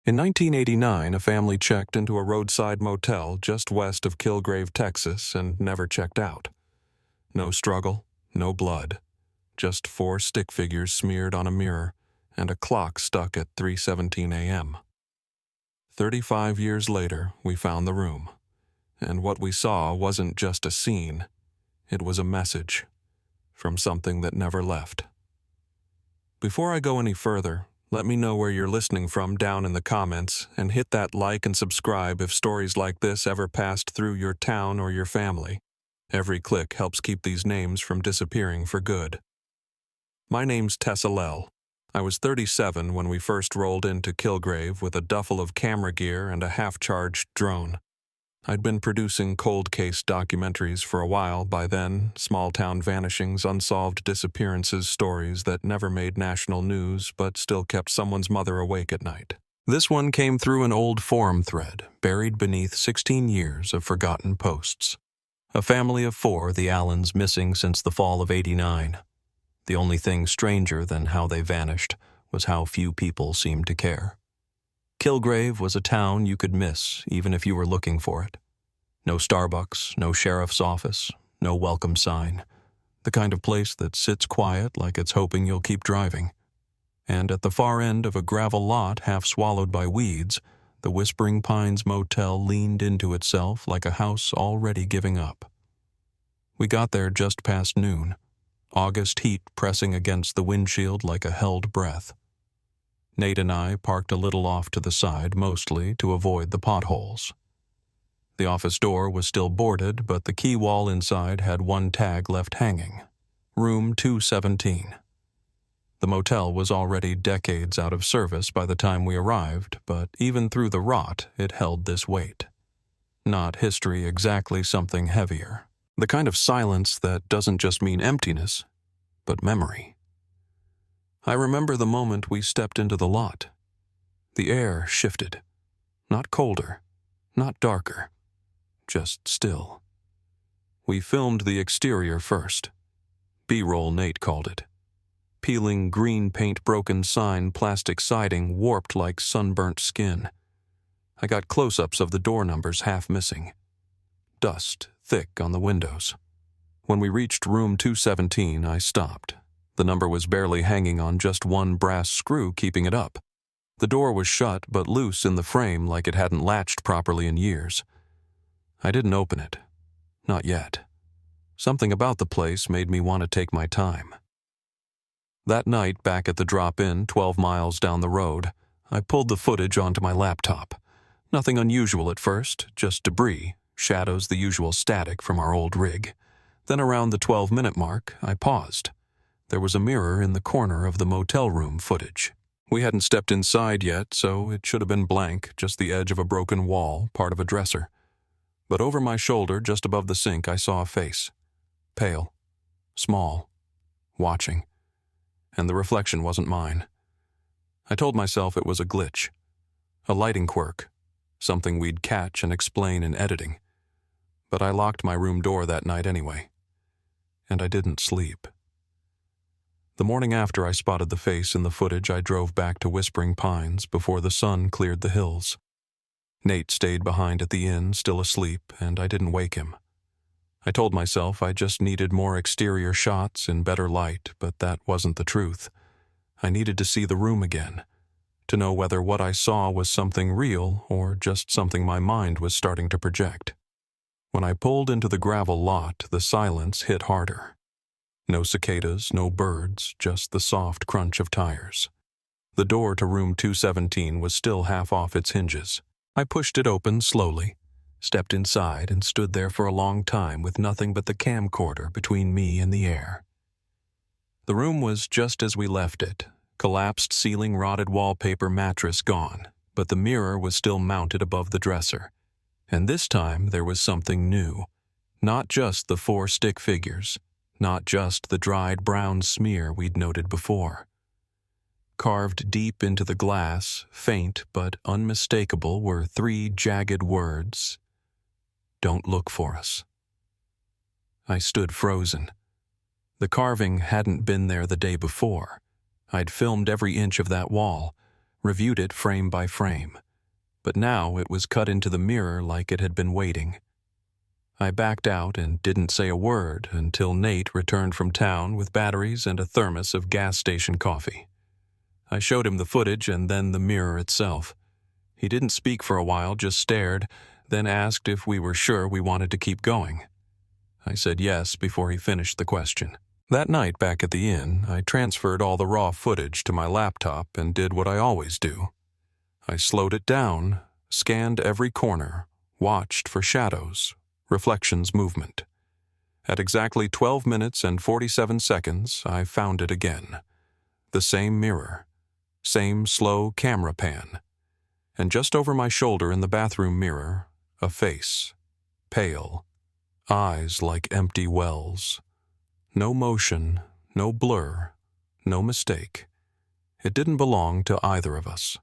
In 1989, a family checked into a roadside motel just west of Kilgrave, Texas, and never checked out. No struggle, no blood, just 4 stick figures smeared on a mirror and a clock stuck at 3:17 a.m. 35 years later, we found the room, and what we saw wasn't just a scene, it was a message from something that never left. Before I go any further, let me know where you're listening from down in the comments, and hit that like and subscribe if stories like this ever passed through your town or your family. Every click helps keep these names from disappearing for good. My name's Tessa Lell. I was 37 when we first rolled into Kilgrave with a duffel of camera gear and a half-charged drone. I'd been producing cold case documentaries for a while by then, small-town vanishings, unsolved disappearances, stories that never made national news but still kept someone's mother awake at night. This one came through an old forum thread, buried beneath 16 years of forgotten posts. A family of 4, the Allens, missing since the fall of '89. The only thing stranger than how they vanished was how few people seemed to care. Kilgrave was a town you could miss even if you were looking for it. No Starbucks, no sheriff's office, no welcome sign. The kind of place that sits quiet like it's hoping you'll keep driving. And at the far end of a gravel lot half swallowed by weeds, the Whispering Pines Motel leaned into itself like a house already giving up. We got there just past noon, August heat pressing against the windshield like a held breath. Nate and I parked a little off to the side, mostly to avoid the potholes. The office door was still boarded, but the key wall inside had one tag left hanging: Room 217. The motel was already decades out of service by the time we arrived, but even through the rot, it held this weight. Not history exactly, something heavier. The kind of silence that doesn't just mean emptiness, but memory. I remember the moment we stepped into the lot. The air shifted. Not colder, not darker, just still. We filmed the exterior first. B-roll, Nate called it. Peeling green paint, broken sign, plastic siding, warped like sunburnt skin. I got close-ups of the door numbers half missing. Dust thick on the windows. When we reached room 217, I stopped. The number was barely hanging on just one brass screw keeping it up. The door was shut but loose in the frame like it hadn't latched properly in years. I didn't open it. Not yet. Something about the place made me want to take my time. That night, back at the drop-in 12 miles down the road, I pulled the footage onto my laptop. Nothing unusual at first, just debris, shadows, the usual static from our old rig. Then around the 12-minute mark, I paused. There was a mirror in the corner of the motel room footage. We hadn't stepped inside yet, so it should have been blank, just the edge of a broken wall, part of a dresser. But over my shoulder, just above the sink, I saw a face. Pale. Small. Watching. And the reflection wasn't mine. I told myself it was a glitch. A lighting quirk. Something we'd catch and explain in editing. But I locked my room door that night anyway. And I didn't sleep. The morning after I spotted the face in the footage, I drove back to Whispering Pines before the sun cleared the hills. Nate stayed behind at the inn, still asleep, and I didn't wake him. I told myself I just needed more exterior shots in better light, but that wasn't the truth. I needed to see the room again, to know whether what I saw was something real or just something my mind was starting to project. When I pulled into the gravel lot, the silence hit harder. No cicadas, no birds, just the soft crunch of tires. The door to room 217 was still half off its hinges. I pushed it open slowly, stepped inside, and stood there for a long time with nothing but the camcorder between me and the air. The room was just as we left it, collapsed ceiling, rotted wallpaper, mattress gone, but the mirror was still mounted above the dresser. And this time there was something new. Not just the 4 stick figures. Not just the dried brown smear we'd noted before. Carved deep into the glass, faint but unmistakable, were 3 jagged words: "Don't look for us." I stood frozen. The carving hadn't been there the day before. I'd filmed every inch of that wall, reviewed it frame by frame, but now it was cut into the mirror like it had been waiting. I backed out and didn't say a word until Nate returned from town with batteries and a thermos of gas station coffee. I showed him the footage and then the mirror itself. He didn't speak for a while, just stared, then asked if we were sure we wanted to keep going. I said yes before he finished the question. That night back at the inn, I transferred all the raw footage to my laptop and did what I always do. I slowed it down, scanned every corner, watched for shadows, reflections, movement. At exactly 12 minutes and 47 seconds, I found it again. The same mirror, same slow camera pan. And just over my shoulder in the bathroom mirror, a face, pale, eyes like empty wells. No motion, no blur, no mistake. It didn't belong to either of us.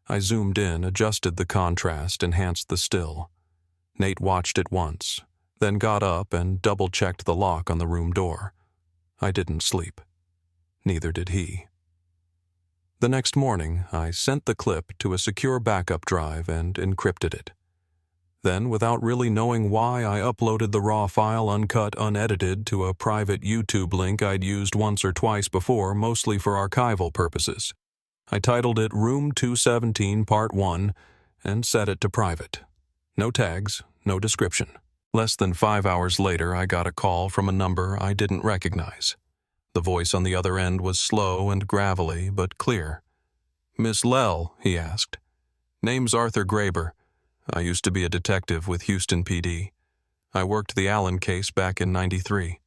I zoomed in, adjusted the contrast, enhanced the still. Nate watched it once, then got up and double-checked the lock on the room door. I didn't sleep. Neither did he. The next morning, I sent the clip to a secure backup drive and encrypted it. Then, without really knowing why, I uploaded the raw file uncut, unedited, to a private YouTube link I'd used once or twice before, mostly for archival purposes. I titled it Room 217 Part 1 and set it to private. No tags, no description. Less than 5 hours later, I got a call from a number I didn't recognize. The voice on the other end was slow and gravelly, but clear. "Miss Lell," he asked. "Name's Arthur Graber. I used to be a detective with Houston PD. I worked the Allen case back in '93.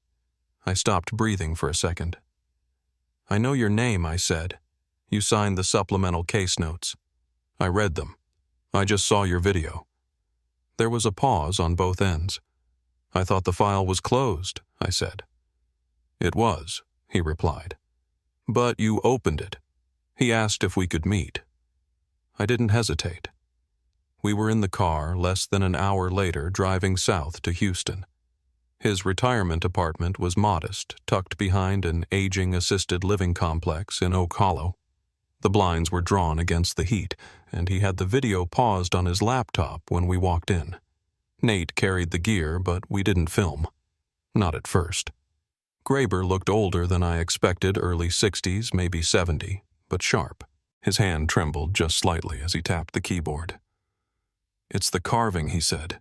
I stopped breathing for a second. "I know your name," I said. "You signed the supplemental case notes." I read them. "I just saw your video." There was a pause on both ends. "I thought the file was closed," I said. "It was," he replied. "But you opened it." He asked if we could meet. I didn't hesitate. We were in the car less than an hour later, driving south to Houston. His retirement apartment was modest, tucked behind an aging assisted living complex in Oak Hollow. The blinds were drawn against the heat, and he had the video paused on his laptop when we walked in. Nate carried the gear, but we didn't film. Not at first. Graber looked older than I expected, early 60s, maybe 70, but sharp. His hand trembled just slightly as he tapped the keyboard. "It's the carving," he said.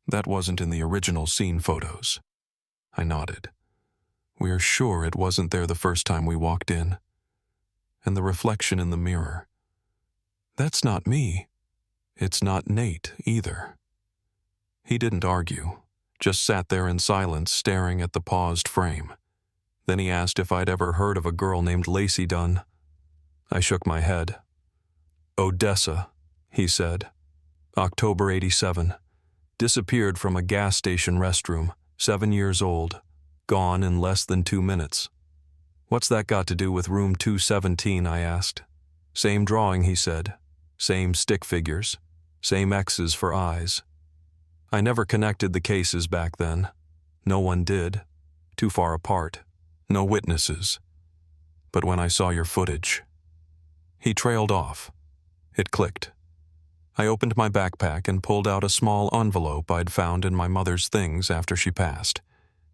"That wasn't in the original scene photos." I nodded. "We're sure it wasn't there the first time we walked in. And the reflection in the mirror. That's not me. It's not Nate either." He didn't argue, just sat there in silence, staring at the paused frame. Then he asked if I'd ever heard of a girl named Lacey Dunn. I shook my head. "Odessa," he said. "October '87. Disappeared from a gas station restroom, 7 years old. Gone in less than 2 minutes." "What's that got to do with room 217, I asked. "Same drawing," he said. "Same stick figures. Same X's for eyes." I never connected the cases back then. No one did. Too far apart. No witnesses. But when I saw your footage... He trailed off. It clicked. I opened my backpack and pulled out a small envelope I'd found in my mother's things after she passed.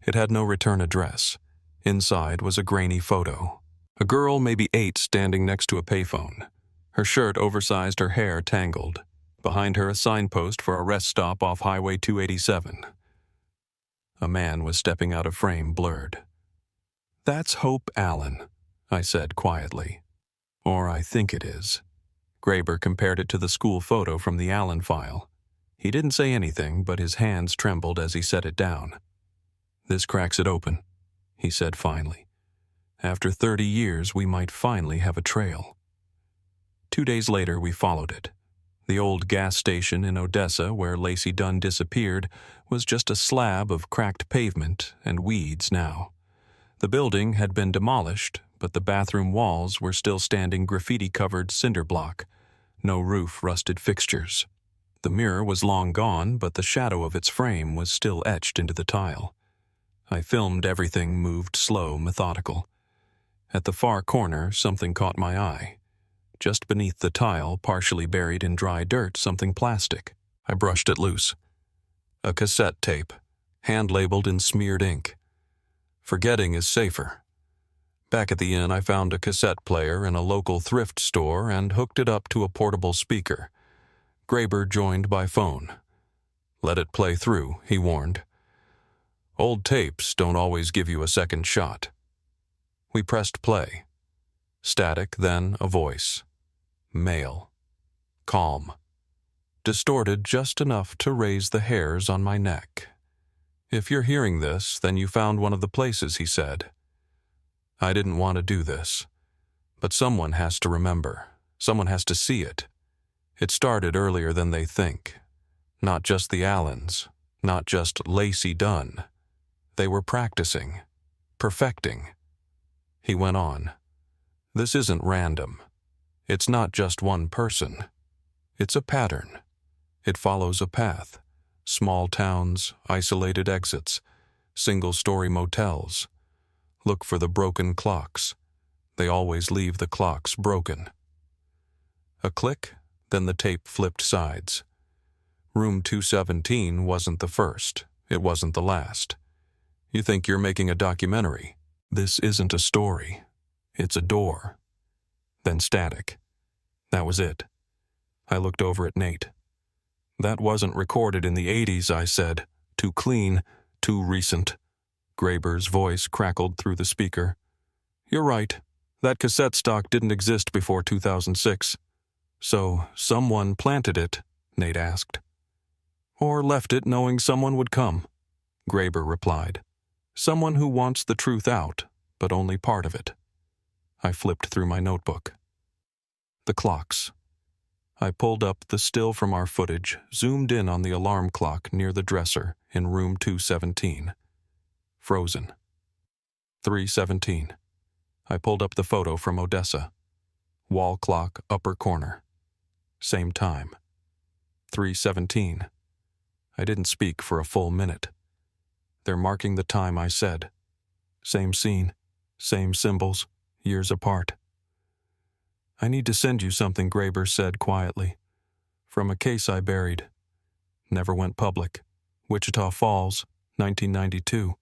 It had no return address. Inside was a grainy photo. A girl, maybe 8, standing next to a payphone. Her shirt oversized, her hair tangled. Behind her, a signpost for a rest stop off Highway 287. A man was stepping out of frame, blurred. "That's Hope Allen," I said quietly. "Or I think it is." Graber compared it to the school photo from the Allen file. He didn't say anything, but his hands trembled as he set it down. "This cracks it open," he said finally. "After 30 years, we might finally have a trail." 2 days later, we followed it. The old gas station in Odessa, where Lacey Dunn disappeared, was just a slab of cracked pavement and weeds now. The building had been demolished, but the bathroom walls were still standing graffiti-covered cinder block. No roof, rusted fixtures. The mirror was long gone, but the shadow of its frame was still etched into the tile. I filmed everything, moved slow, methodical. At the far corner, something caught my eye. Just beneath the tile, partially buried in dry dirt, something plastic. I brushed it loose. A cassette tape, hand-labeled in smeared ink. Forgetting is safer. Back at the inn, I found a cassette player in a local thrift store and hooked it up to a portable speaker. Graber joined by phone. "Let it play through," he warned. "Old tapes don't always give you a second shot." We pressed play. Static, then a voice. Male. Calm. Distorted just enough to raise the hairs on my neck. "If you're hearing this, then you found one of the places," he said. I didn't want to do this. But someone has to remember. Someone has to see it. It started earlier than they think. Not just the Allens. Not just Lacey Dunn. They were practicing. Perfecting. He went on. "This isn't random. It's not just one person. It's a pattern. It follows a path. Small towns, isolated exits, single-story motels. Look for the broken clocks. They always leave the clocks broken." A click, then the tape flipped sides. Room 217 wasn't the first. It wasn't the last. "You think you're making a documentary? This isn't a story. It's a door." Then static. That was it. I looked over at Nate. "That wasn't recorded in the 80s, I said. "Too clean, too recent." Graber's voice crackled through the speaker. "You're right. That cassette stock didn't exist before 2006. "So someone planted it?" Nate asked. "Or left it knowing someone would come," Graber replied. "Someone who wants the truth out, but only part of it." I flipped through my notebook. The clocks. I pulled up the still from our footage, zoomed in on the alarm clock near the dresser in room 217. Frozen. 3:17. I pulled up the photo from Odessa. Wall clock, upper corner. Same time. 3:17. I didn't speak for a full minute. They're marking the time I said. Same scene, same symbols, years apart. "I need to send you something," Graber said quietly. "From a case I buried. Never went public. Wichita Falls, 1992.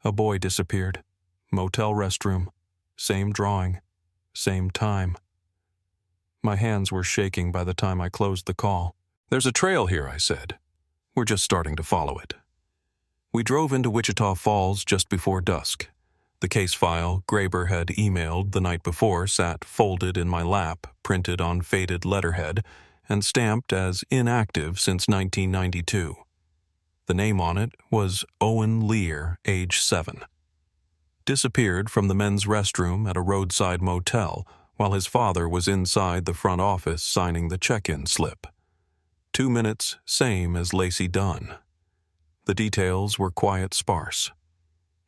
A boy disappeared. Motel restroom. Same drawing. Same time." My hands were shaking by the time I closed the call. "There's a trail here," I said. "We're just starting to follow it." We drove into Wichita Falls just before dusk. The case file Graber had emailed the night before sat folded in my lap, printed on faded letterhead, and stamped as inactive since 1992. The name on it was Owen Lear, age 7. Disappeared from the men's restroom at a roadside motel while his father was inside the front office signing the check-in slip. 2 minutes, same as Lacey Dunn. The details were quiet sparse.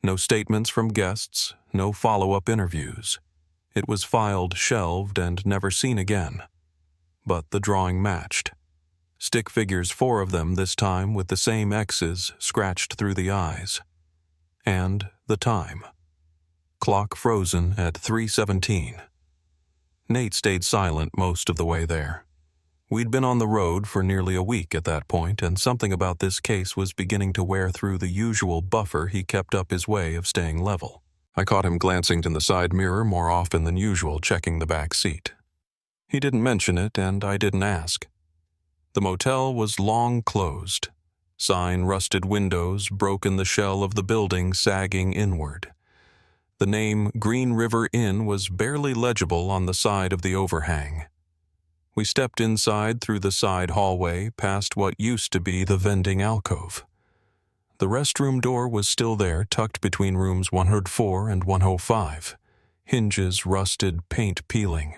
No statements from guests, no follow-up interviews. It was filed, shelved, and never seen again. But the drawing matched. Stick figures, 4 of them this time with the same X's scratched through the eyes. And the time. Clock frozen at 3:17. Nate stayed silent most of the way there. We'd been on the road for nearly a week at that point, and something about this case was beginning to wear through the usual buffer he kept up his way of staying level. I caught him glancing in the side mirror more often than usual, checking the back seat. He didn't mention it, and I didn't ask. The motel was long closed. Sign-rusted windows broke in the shell of the building, sagging inward. The name Green River Inn was barely legible on the side of the overhang. We stepped inside through the side hallway, past what used to be the vending alcove. The restroom door was still there, tucked between rooms 104 and 105, hinges rusted, paint peeling.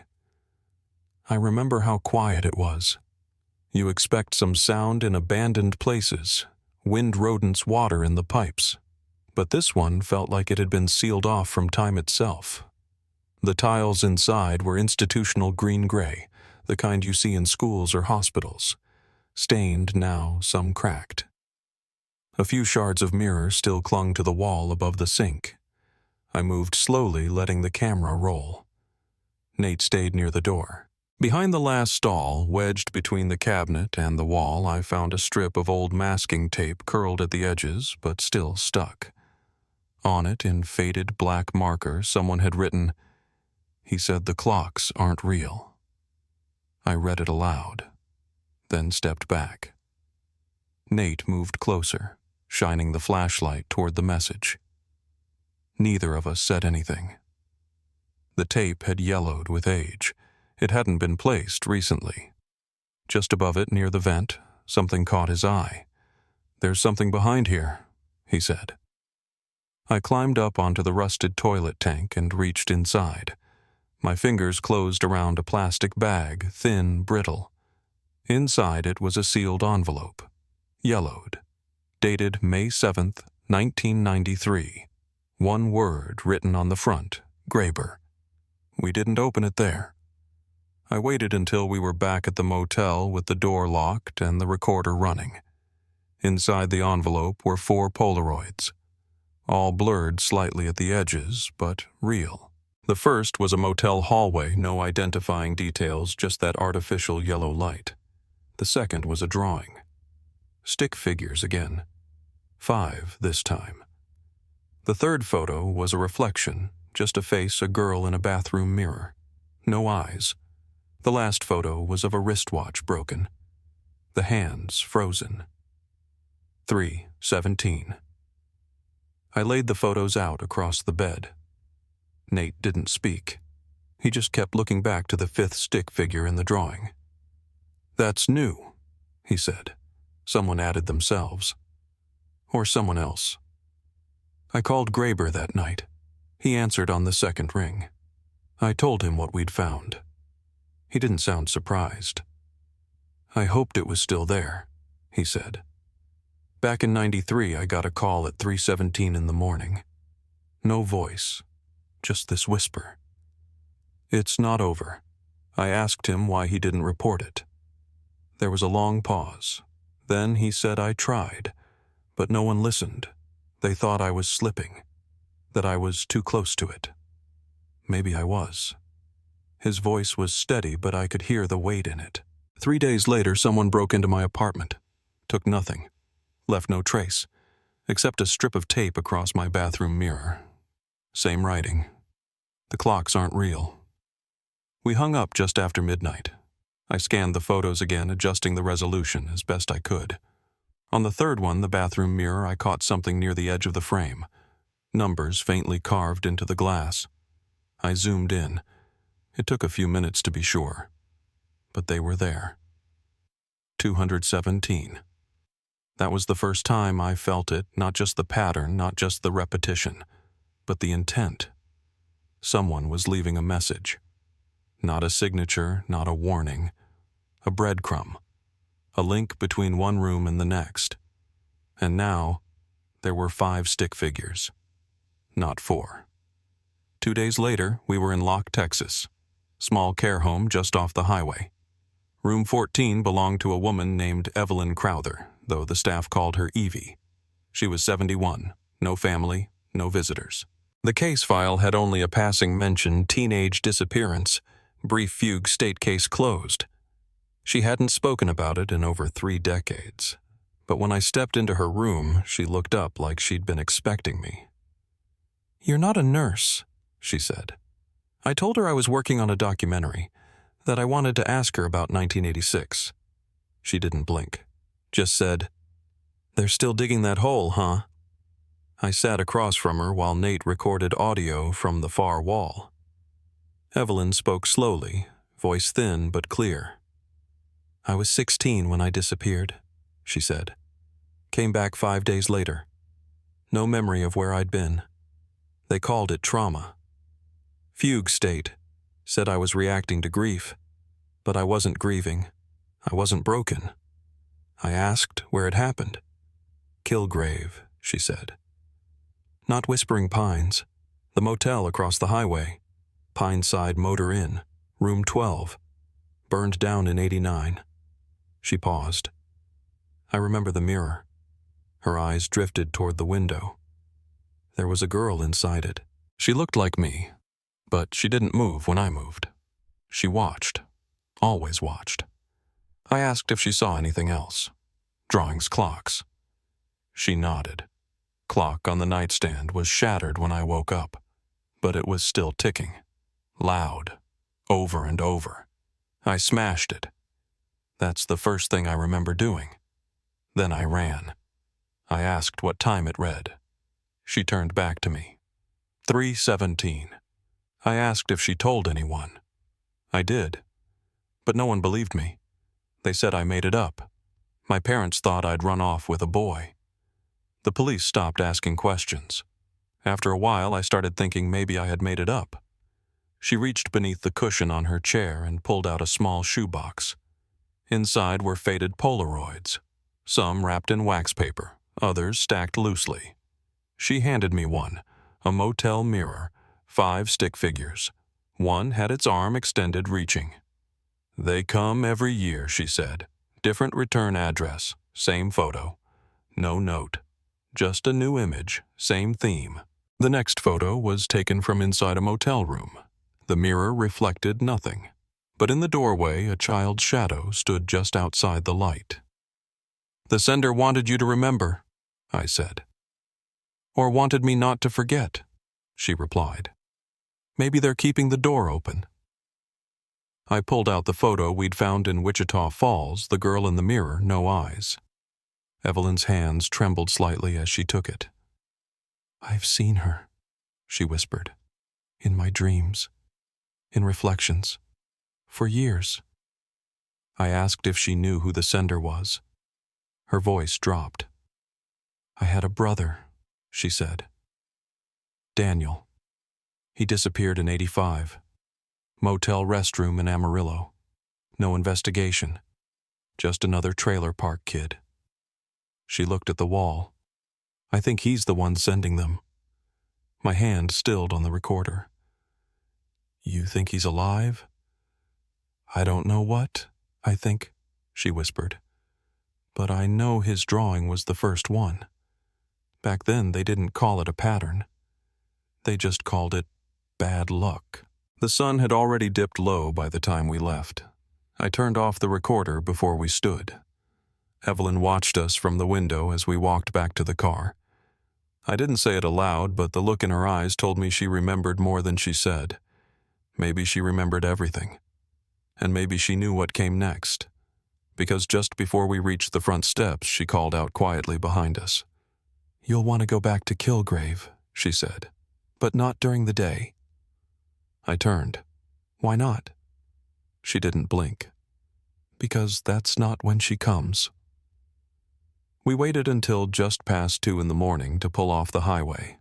I remember how quiet it was. You expect some sound in abandoned places, wind rodents' water in the pipes. But this one felt like it had been sealed off from time itself. The tiles inside were institutional green-gray, the kind you see in schools or hospitals. Stained now, some cracked. A few shards of mirror still clung to the wall above the sink. I moved slowly, letting the camera roll. Nate stayed near the door. Behind the last stall, wedged between the cabinet and the wall, I found a strip of old masking tape curled at the edges, but still stuck. On it, in faded black marker, someone had written, "He said the clocks aren't real." I read it aloud, then stepped back. Nate moved closer, shining the flashlight toward the message. Neither of us said anything. The tape had yellowed with age. It hadn't been placed recently. Just above it, near the vent, something caught his eye. "There's something behind here," he said. I climbed up onto the rusted toilet tank and reached inside. My fingers closed around a plastic bag, thin, brittle. Inside it was a sealed envelope, yellowed, dated May 7th, 1993. One word written on the front, Graber. We didn't open it there. I waited until we were back at the motel with the door locked and the recorder running. Inside the envelope were 4 Polaroids, all blurred slightly at the edges, but real. The first was a motel hallway, no identifying details, just that artificial yellow light. The second was a drawing. Stick figures again. 5 this time. The third photo was a reflection, just a face, a girl in a bathroom mirror. No eyes. The last photo was of a wristwatch broken. The hands frozen. 3:17. I laid the photos out across the bed. Nate didn't speak. He just kept looking back to the 5th stick figure in the drawing. "That's new," he said. "Someone added themselves. Or someone else." I called Graber that night. He answered on the second ring. I told him what we'd found. He didn't sound surprised. "I hoped it was still there," he said. "Back in '93, I got a call at 3:17 in the morning. No voice, just this whisper. It's not over." I asked him why he didn't report it. There was a long pause. Then he said I tried, but no one listened. They thought I was slipping, that I was too close to it. Maybe I was. His voice was steady, but I could hear the weight in it. 3 days later, someone broke into my apartment, took nothing, left no trace, except a strip of tape across my bathroom mirror. Same writing. "The clocks aren't real." We hung up just after midnight. I scanned the photos again, adjusting the resolution as best I could. On the third one, the bathroom mirror, I caught something near the edge of the frame. Numbers faintly carved into the glass. I zoomed in. It took a few minutes to be sure. But they were there. 217. That was the first time I felt it, not just the pattern, not just the repetition, but the intent. Someone was leaving a message. Not a signature, not a warning. A breadcrumb. A link between one room and the next. And now, there were 5 stick figures. Not 4. 2 days later, we were in Locke, Texas. Small care home just off the highway. Room 14 belonged to a woman named Evelyn Crowther, though the staff called her Evie. She was 71, no family, no visitors. The case file had only a passing mention, teenage disappearance, brief fugue state case closed. She hadn't spoken about it in over 3 decades. But when I stepped into her room, she looked up like she'd been expecting me. "You're not a nurse," she said. I told her I was working on a documentary, that I wanted to ask her about 1986. She didn't blink, just said, "They're still digging that hole, huh?" I sat across from her while Nate recorded audio from the far wall. Evelyn spoke slowly, voice thin but clear. "I was 16 when I disappeared," she said. "Came back 5 days later. No memory of where I'd been. They called it trauma. Fugue state, said I was reacting to grief, but I wasn't grieving. I wasn't broken. I asked where it happened. Kilgrave, she said. Not Whispering Pines, the motel across the highway. Pineside Motor Inn, room 12. Burned down in '89. She paused. I remember the mirror. Her eyes drifted toward the window. There was a girl inside it. She looked like me, but she didn't move when I moved. She watched. Always watched. I asked if she saw anything else. Drawings, clocks. She nodded. Clock on the nightstand was shattered when I woke up, but it was still ticking. Loud. Over and over. I smashed it. That's the first thing I remember doing. Then I ran. I asked what time it read. She turned back to me. 3:17. I asked if she told anyone. I did. But no one believed me. They said I made it up. My parents thought I'd run off with a boy. The police stopped asking questions. After a while, I started thinking maybe I had made it up. She reached beneath the cushion on her chair and pulled out a small shoebox. Inside were faded Polaroids, some wrapped in wax paper, others stacked loosely. She handed me one, a motel mirror, 5 stick figures. One had its arm extended, reaching. "They come every year," she said. "Different return address, same photo. No note. Just a new image, same theme." The next photo was taken from inside a motel room. The mirror reflected nothing, but in the doorway a child's shadow stood just outside the light. "The sender wanted you to remember," I said. "Or wanted me not to forget," she replied. "Maybe they're keeping the door open." I pulled out the photo we'd found in Wichita Falls, the girl in the mirror, no eyes. Evelyn's hands trembled slightly as she took it. "I've seen her," she whispered. "In my dreams. In reflections. For years." I asked if she knew who the sender was. Her voice dropped. "I had a brother," she said. "Daniel. He disappeared in '85. Motel restroom in Amarillo. No investigation. Just another trailer park kid." She looked at the wall. "I think he's the one sending them." My hand stilled on the recorder. "You think he's alive?" "I don't know what, I think," she whispered. "But I know his drawing was the first one. Back then they didn't call it a pattern. They just called it bad luck." The sun had already dipped low by the time we left. I turned off the recorder before we stood. Evelyn watched us from the window as we walked back to the car. I didn't say it aloud, but the look in her eyes told me she remembered more than she said. Maybe she remembered everything. And maybe she knew what came next. Because just before we reached the front steps, she called out quietly behind us. "You'll want to go back to Kilgrave," she said. "But not during the day." I turned. "Why not?" She didn't blink. "Because that's not when she comes." We waited until just past 2 in the morning to pull off the highway.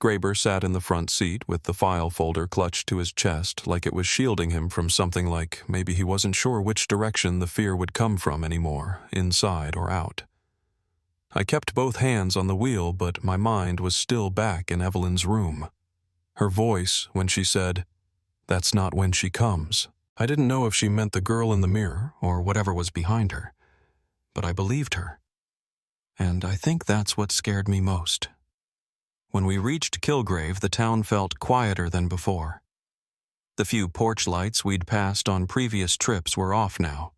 Graber sat in the front seat with the file folder clutched to his chest like it was shielding him from something, like maybe he wasn't sure which direction the fear would come from anymore, inside or out. I kept both hands on the wheel, but my mind was still back in Evelyn's room. Her voice when she said, "That's not when she comes." I didn't know if she meant the girl in the mirror or whatever was behind her, but I believed her. And I think that's what scared me most. When we reached Kilgrave, the town felt quieter than before. The few porch lights we'd passed on previous trips were off now.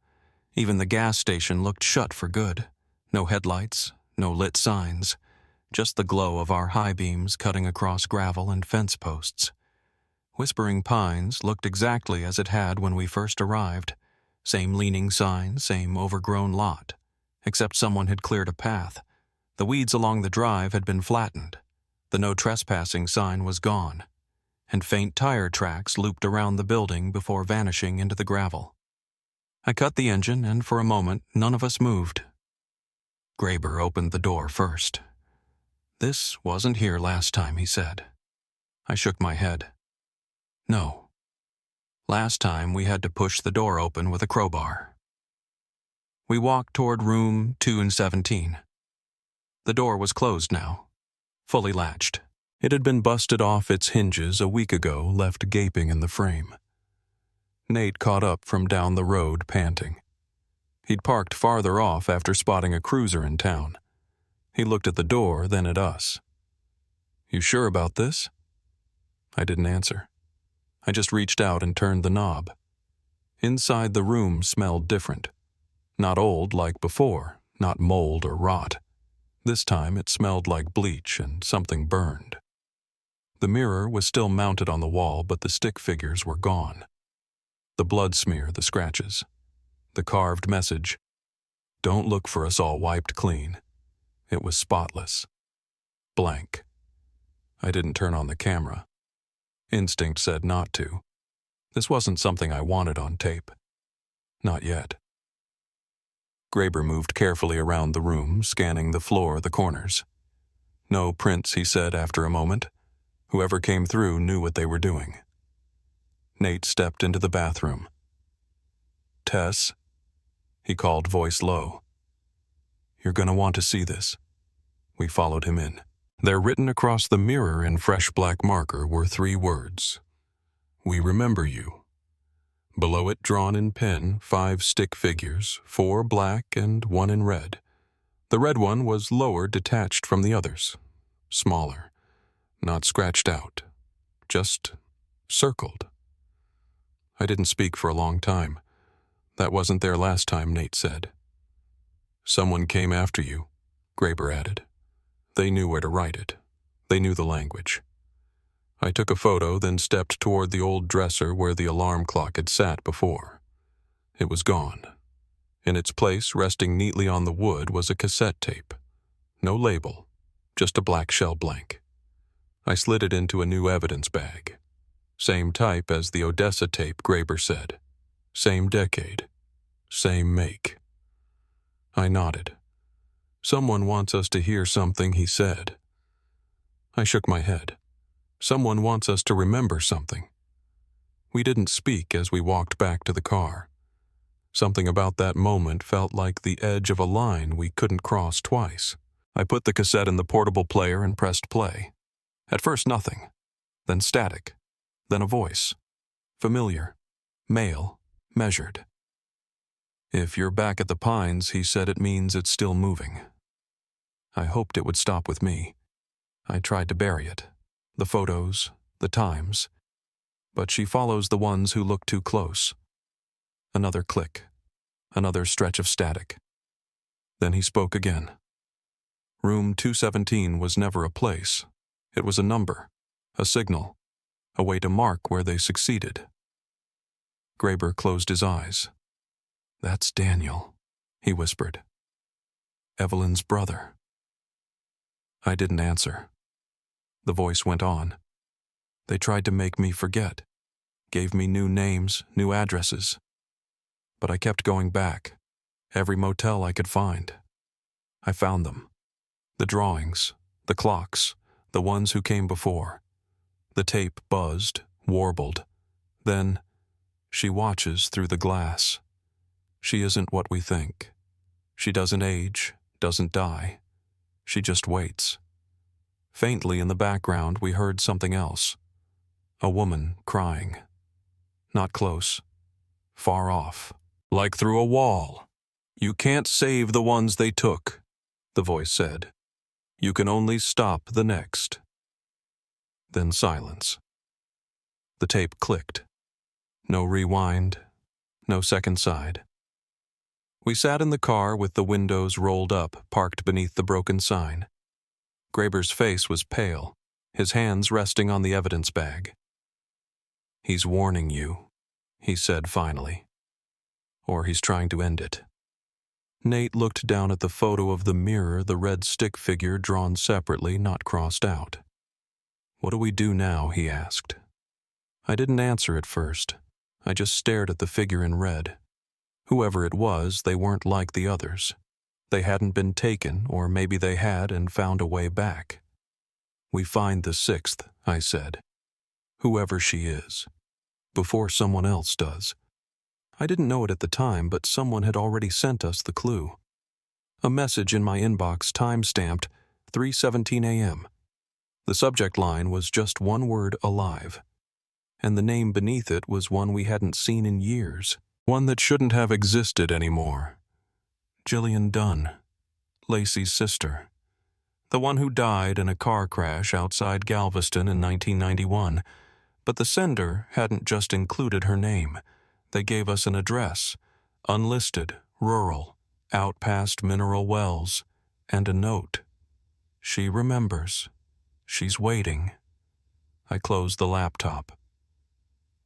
Even the gas station looked shut for good. No headlights, no lit signs, just the glow of our high beams cutting across gravel and fence posts. Whispering Pines looked exactly as it had when we first arrived. Same leaning sign, same overgrown lot. Except someone had cleared a path. The weeds along the drive had been flattened. The no trespassing sign was gone, and faint tire tracks looped around the building before vanishing into the gravel. I cut the engine, and for a moment none of us moved. Graber opened the door first. "This wasn't here last time," he said. I shook my head. "No. Last time we had to push the door open with a crowbar." We walked toward room 217. The door was closed now, fully latched. It had been busted off its hinges a week ago, left gaping in the frame. Nate caught up from down the road, panting. He'd parked farther off after spotting a cruiser in town. He looked at the door, then at us. "You sure about this?" I didn't answer. I just reached out and turned the knob. Inside the room smelled different. Not old like before, not mold or rot. This time it smelled like bleach and something burned. The mirror was still mounted on the wall, but the stick figures were gone. The blood smear, the scratches. The carved message, "Don't look for us all wiped clean." It was spotless. Blank. I didn't turn on the camera. Instinct said not to. This wasn't something I wanted on tape. Not yet. Graber moved carefully around the room, scanning the floor, the corners. "No prints," he said after a moment. Whoever came through knew what they were doing. Nate stepped into the bathroom. "Tess," he called, voice low. "You're gonna want to see this." We followed him in. There, written across the mirror in fresh black marker, were 3 words. "We remember you." Below it, drawn in pen, 5 stick figures, 4 black and 1 in red. The red one was lower, detached from the others. Smaller. Not scratched out. Just circled. I didn't speak for a long time. "That wasn't there last time," Nate said. "Someone came after you," Graber added. "They knew where to write it. They knew the language." I took a photo, then stepped toward the old dresser where the alarm clock had sat before. It was gone. In its place, resting neatly on the wood, was a cassette tape. No label, just a black shell blank. I slid it into a new evidence bag. Same type as the Odessa tape, Graber said. Same decade. Same make. I nodded. "Someone wants us to hear something," he said. I shook my head. "Someone wants us to remember something." We didn't speak as we walked back to the car. Something about that moment felt like the edge of a line we couldn't cross twice. I put the cassette in the portable player and pressed play. At first nothing, then static, then a voice. Familiar, male, measured. "If you're back at the Pines," he said, "it means it's still moving." I hoped it would stop with me. I tried to bury it. The photos, the times. But she follows the ones who look too close. Another click. Another stretch of static. Then he spoke again. Room 217 was never a place. It was a number, a signal, a way to mark where they succeeded. Graber closed his eyes. "That's Daniel," he whispered. "Evelyn's brother." I didn't answer. The voice went on. "They tried to make me forget, gave me new names, new addresses. But I kept going back, every motel I could find. I found them. The drawings, the clocks, the ones who came before. The tape buzzed, warbled. Then, she watches through the glass. She isn't what we think. She doesn't age, doesn't die. She just waits." Faintly in the background, we heard something else. A woman crying. Not close. Far off. "Like through a wall. You can't save the ones they took," the voice said. "You can only stop the next." Then silence. The tape clicked. No rewind. No second side. We sat in the car with the windows rolled up, parked beneath the broken sign. Graber's face was pale, his hands resting on the evidence bag. "He's warning you," he said finally. "Or he's trying to end it." Nate looked down at the photo of the mirror, the red stick figure drawn separately, not crossed out. "What do we do now?" he asked. I didn't answer at first. I just stared at the figure in red. Whoever it was, they weren't like the others. They hadn't been taken, or maybe they had and found a way back. "We find the 6th, I said. "Whoever she is. Before someone else does." I didn't know it at the time, but someone had already sent us the clue. A message in my inbox time-stamped 3:17 a.m. The subject line was just one word, "alive." And the name beneath it was one we hadn't seen in years. One that shouldn't have existed anymore. Jillian Dunn, Lacey's sister. The one who died in a car crash outside Galveston in 1991. But the sender hadn't just included her name. They gave us an address, unlisted, rural, out past mineral wells, and a note. She remembers. She's waiting. I closed the laptop.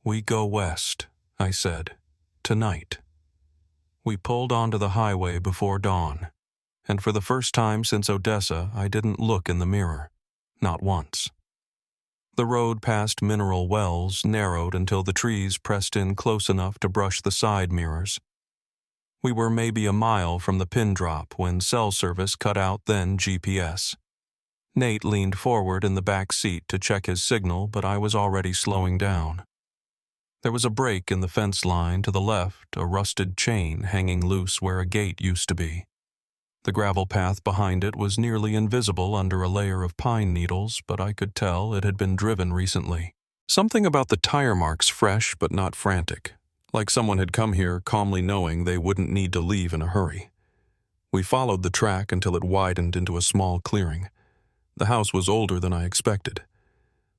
We go west, I said. Tonight. We pulled onto the highway before dawn, and for the first time since Odessa, I didn't look in the mirror. Not once. The road past mineral wells narrowed until the trees pressed in close enough to brush the side mirrors. We were maybe a mile from the pin drop when cell service cut out, then GPS. Nate leaned forward in the back seat to check his signal, but I was already slowing down. There was a break in the fence line to the left, a rusted chain hanging loose where a gate used to be. The gravel path behind it was nearly invisible under a layer of pine needles, but I could tell it had been driven recently. Something about the tire marks fresh but not frantic, like someone had come here calmly knowing they wouldn't need to leave in a hurry. We followed the track until it widened into a small clearing. The house was older than I expected.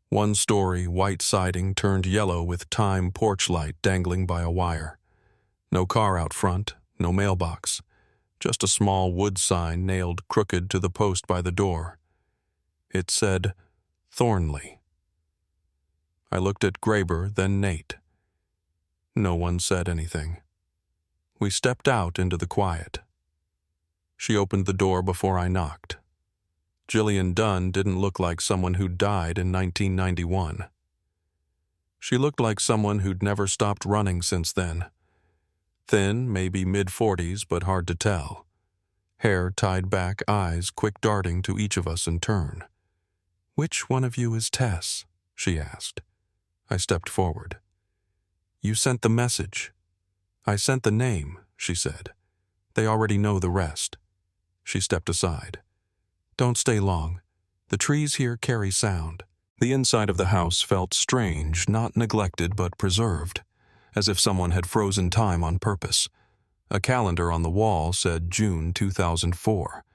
One-story, white siding turned yellow with time porch light dangling by a wire. No car out front, no mailbox. Just a small wood sign nailed crooked to the post by the door. It said, Thornley. I looked at Graber, then Nate. No one said anything. We stepped out into the quiet. She opened the door before I knocked. Jillian Dunn didn't look like someone who'd died in 1991. She looked like someone who'd never stopped running since then. Thin, maybe mid-40s, but hard to tell. Hair tied back, eyes quick darting to each of us in turn. "Which one of you is Tess?" she asked. I stepped forward. "You sent the message." "I sent the name," she said. "They already know the rest." She stepped aside. "Don't stay long. The trees here carry sound." The inside of the house felt strange, not neglected but preserved, as if someone had frozen time on purpose. A calendar on the wall said June 2004.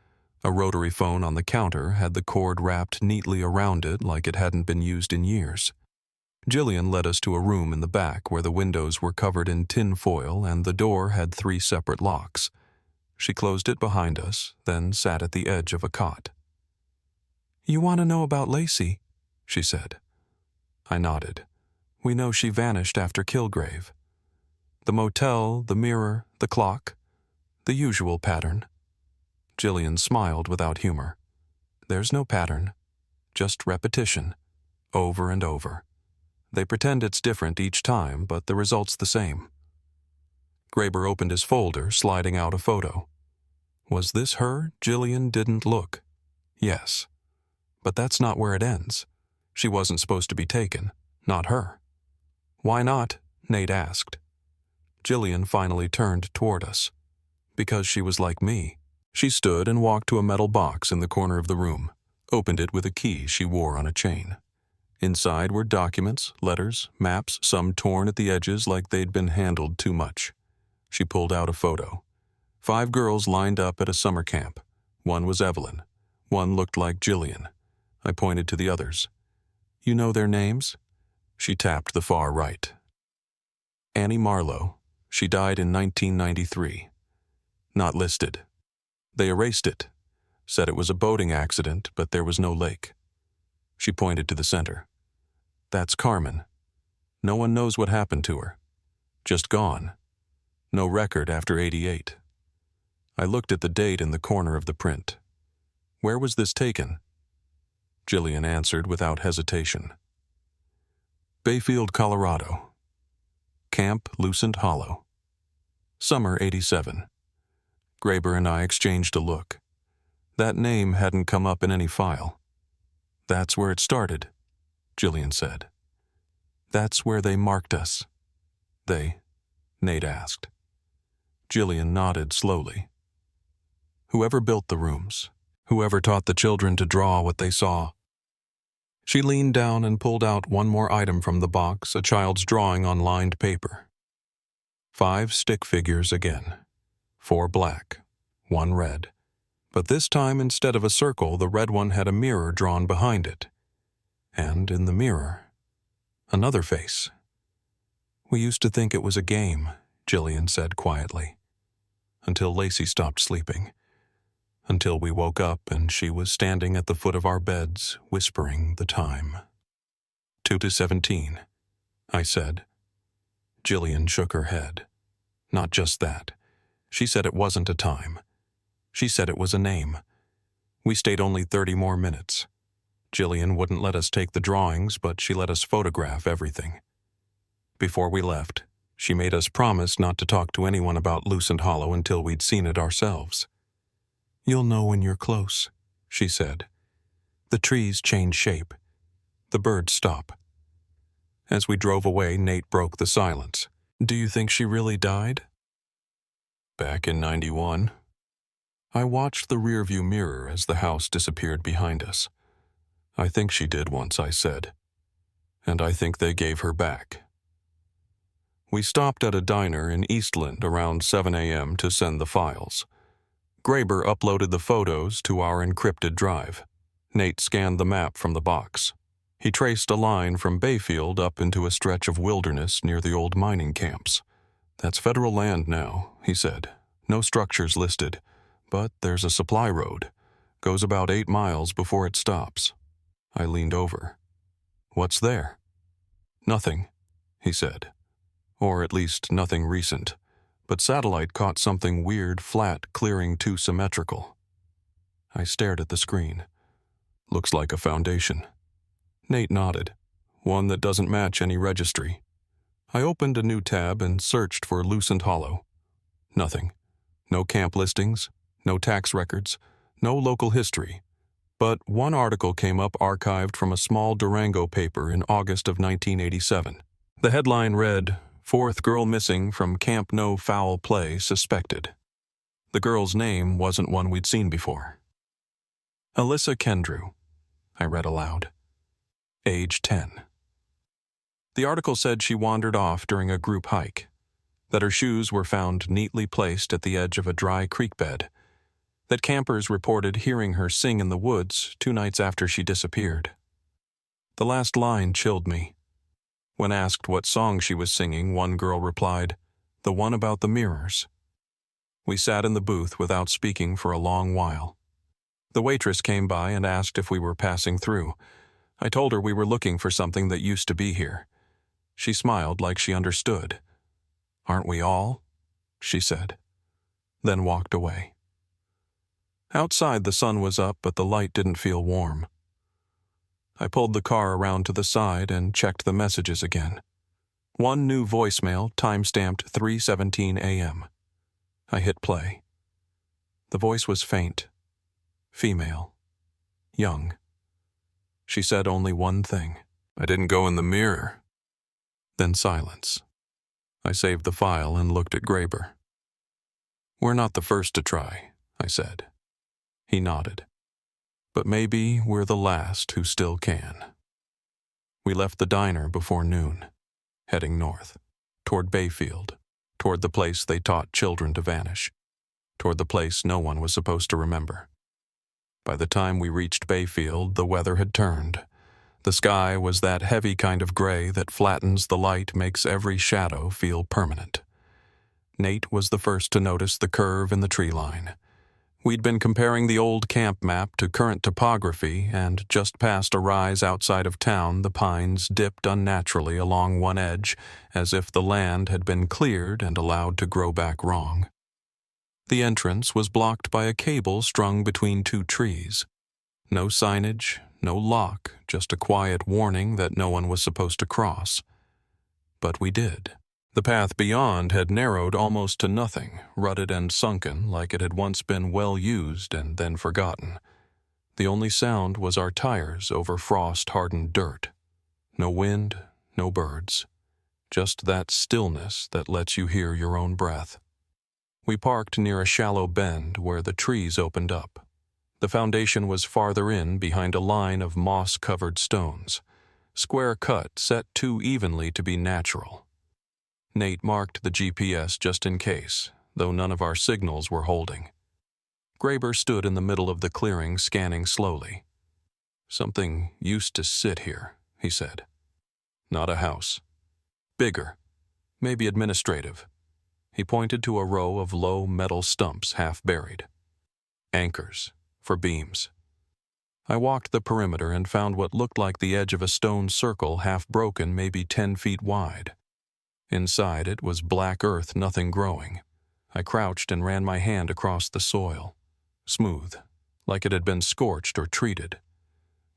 A rotary phone on the counter had the cord wrapped neatly around it like it hadn't been used in years. Jillian led us to a room in the back where the windows were covered in tin foil and the door had 3 separate locks. She closed it behind us, then sat at the edge of a cot. "You want to know about Lacey?" she said. I nodded. "We know she vanished after Kilgrave. The motel, the mirror, the clock, the usual pattern." Jillian smiled without humor. "There's no pattern, just repetition, over and over. They pretend it's different each time, but the result's the same." Graber opened his folder, sliding out a photo. Was this her? Jillian didn't look. Yes. But that's not where it ends. She wasn't supposed to be taken. Not her. "Why not?" Nate asked. Jillian finally turned toward us. Because she was like me. She stood and walked to a metal box in the corner of the room, opened it with a key she wore on a chain. Inside were documents, letters, maps, some torn at the edges like they'd been handled too much. She pulled out a photo. 5 girls lined up at a summer camp. One was Evelyn. One looked like Jillian. I pointed to the others. "You know their names?" She tapped the far right. "Annie Marlowe. She died in 1993. Not listed. They erased it. Said it was a boating accident, but there was no lake." She pointed to the center. "That's Carmen. No one knows what happened to her. Just gone. No record after 88. I looked at the date in the corner of the print. "Where was this taken?" Jillian answered without hesitation. "Bayfield, Colorado. Camp Lucent Hollow. Summer 87. Graber and I exchanged a look. That name hadn't come up in any file. "That's where it started," Jillian said. "That's where they marked us." "They?" Nate asked. Jillian nodded slowly. "Whoever built the rooms, whoever taught the children to draw what they saw." She leaned down and pulled out one more item from the box, a child's drawing on lined paper. 5 stick figures again. 4 black, 1 red. But this time, instead of a circle, the red one had a mirror drawn behind it. And in the mirror, another face. We used to think it was a game, Jillian said quietly, until Lacey stopped sleeping, until we woke up and she was standing at the foot of our beds, whispering the time. 2 to 17, I said. Jillian shook her head. Not just that. She said it wasn't a time. She said it was a name. We stayed only 30 more minutes. Jillian wouldn't let us take the drawings, but she let us photograph everything. Before we left, she made us promise not to talk to anyone about Lucent Hollow until we'd seen it ourselves. You'll know when you're close, she said. The trees change shape. The birds stop. As we drove away, Nate broke the silence. Do you think she really died? Back in 91. I watched the rearview mirror as the house disappeared behind us. I think she did once, I said. And I think they gave her back. We stopped at a diner in Eastland around 7 a.m. to send the files. Graber uploaded the photos to our encrypted drive. Nate scanned the map from the box. He traced a line from Bayfield up into a stretch of wilderness near the old mining camps. That's federal land now, he said. No structures listed, but there's a supply road. Goes about 8 miles before it stops. I leaned over. What's there? Nothing, he said. Or at least nothing recent. But satellite caught something weird, flat, clearing too symmetrical. I stared at the screen. Looks like a foundation. Nate nodded. One that doesn't match any registry. I opened a new tab and searched for Lucent Hollow. Nothing. No camp listings, no tax records, no local history. But one article came up archived from a small Durango paper in August of 1987. The headline read, "Fourth girl missing from Camp No Foul Play suspected." The girl's name wasn't one we'd seen before. Alyssa Kendrew, I read aloud. Age 10. The article said she wandered off during a group hike, that her shoes were found neatly placed at the edge of a dry creek bed, that campers reported hearing her sing in the woods 2 nights after she disappeared. The last line chilled me. When asked what song she was singing, one girl replied, "The one about the mirrors." We sat in the booth without speaking for a long while. The waitress came by and asked if we were passing through. I told her we were looking for something that used to be here. She smiled like she understood. "Aren't we all?" she said, then walked away. Outside the sun was up, but the light didn't feel warm. I pulled the car around to the side and checked the messages again. One new voicemail, time-stamped 3:17 a.m. I hit play. The voice was faint. Female. Young. She said only one thing. "I didn't go in the mirror." Then silence. I saved the file and looked at Graber. "We're not the first to try," I said. He nodded. "But maybe we're the last who still can." We left the diner before noon, heading north, toward Bayfield, toward the place they taught children to vanish, toward the place no one was supposed to remember. By the time we reached Bayfield, the weather had turned. The sky was that heavy kind of gray that flattens the light, makes every shadow feel permanent. Nate was the first to notice the curve in the tree line. We'd been comparing the old camp map to current topography, and just past a rise outside of town, the pines dipped unnaturally along one edge, as if the land had been cleared and allowed to grow back wrong. The entrance was blocked by a cable strung between 2 trees. No signage, no lock, just a quiet warning that no one was supposed to cross. But we did. The path beyond had narrowed almost to nothing, rutted and sunken like it had once been well used and then forgotten. The only sound was our tires over frost-hardened dirt. No wind, no birds. Just that stillness that lets you hear your own breath. We parked near a shallow bend where the trees opened up. The foundation was farther in behind a line of moss-covered stones, square cut, set too evenly to be natural. Nate marked the GPS just in case, though none of our signals were holding. Graber stood in the middle of the clearing, scanning slowly. "Something used to sit here," he said. "Not a house. Bigger. Maybe administrative. He pointed to a row of low metal stumps half buried. Anchors, for beams. I walked the perimeter and found what looked like the edge of a stone circle half broken, maybe 10 feet wide. Inside it was black earth, nothing growing. I crouched and ran my hand across the soil. Smooth, like it had been scorched or treated.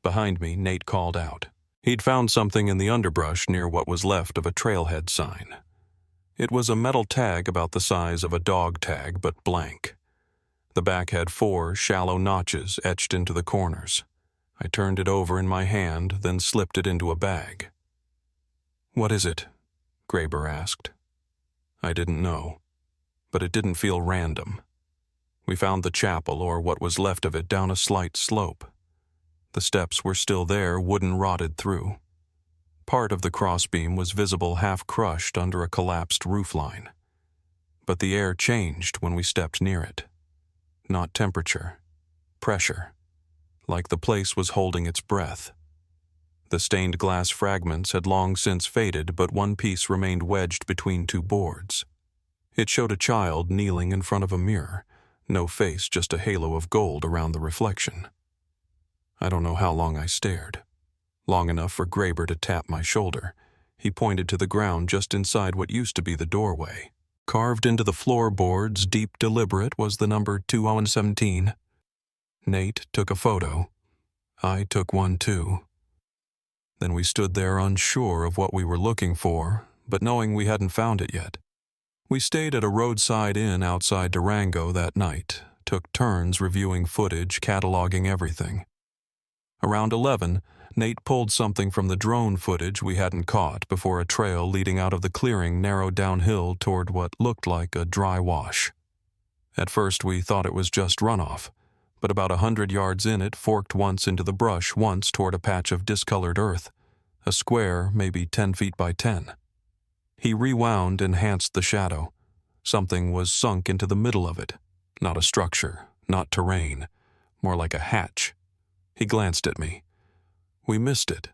Behind me, Nate called out. He'd found something in the underbrush near what was left of a trailhead sign. It was a metal tag about the size of a dog tag, but blank. The back had 4 shallow notches etched into the corners. I turned it over in my hand, then slipped it into a bag. "What is it?" Graber asked. I didn't know, but it didn't feel random. We found the chapel, or what was left of it, down a slight slope. The steps were still there, wooden rotted through. Part of the crossbeam was visible half-crushed under a collapsed roofline. But the air changed when we stepped near it. Not temperature, pressure, like the place was holding its breath. The stained glass fragments had long since faded, but one piece remained wedged between 2 boards. It showed a child kneeling in front of a mirror, no face, just a halo of gold around the reflection. I don't know how long I stared. Long enough for Graber to tap my shoulder. He pointed to the ground just inside what used to be the doorway. Carved into the floorboards, deep deliberate, was the number 2017. Nate took a photo. I took one too. Then we stood there unsure of what we were looking for, but knowing we hadn't found it yet. We stayed at a roadside inn outside Durango that night, took turns reviewing footage, cataloging everything. Around 11, Nate pulled something from the drone footage we hadn't caught before a trail leading out of the clearing narrowed downhill toward what looked like a dry wash. At first we thought it was just runoff, but about 100 yards in it forked once into the brush, once toward a patch of discolored earth, a square maybe 10 feet by 10. He rewound, enhanced the shadow. Something was sunk into the middle of it. Not a structure, not terrain, more like a hatch. He glanced at me. We missed it.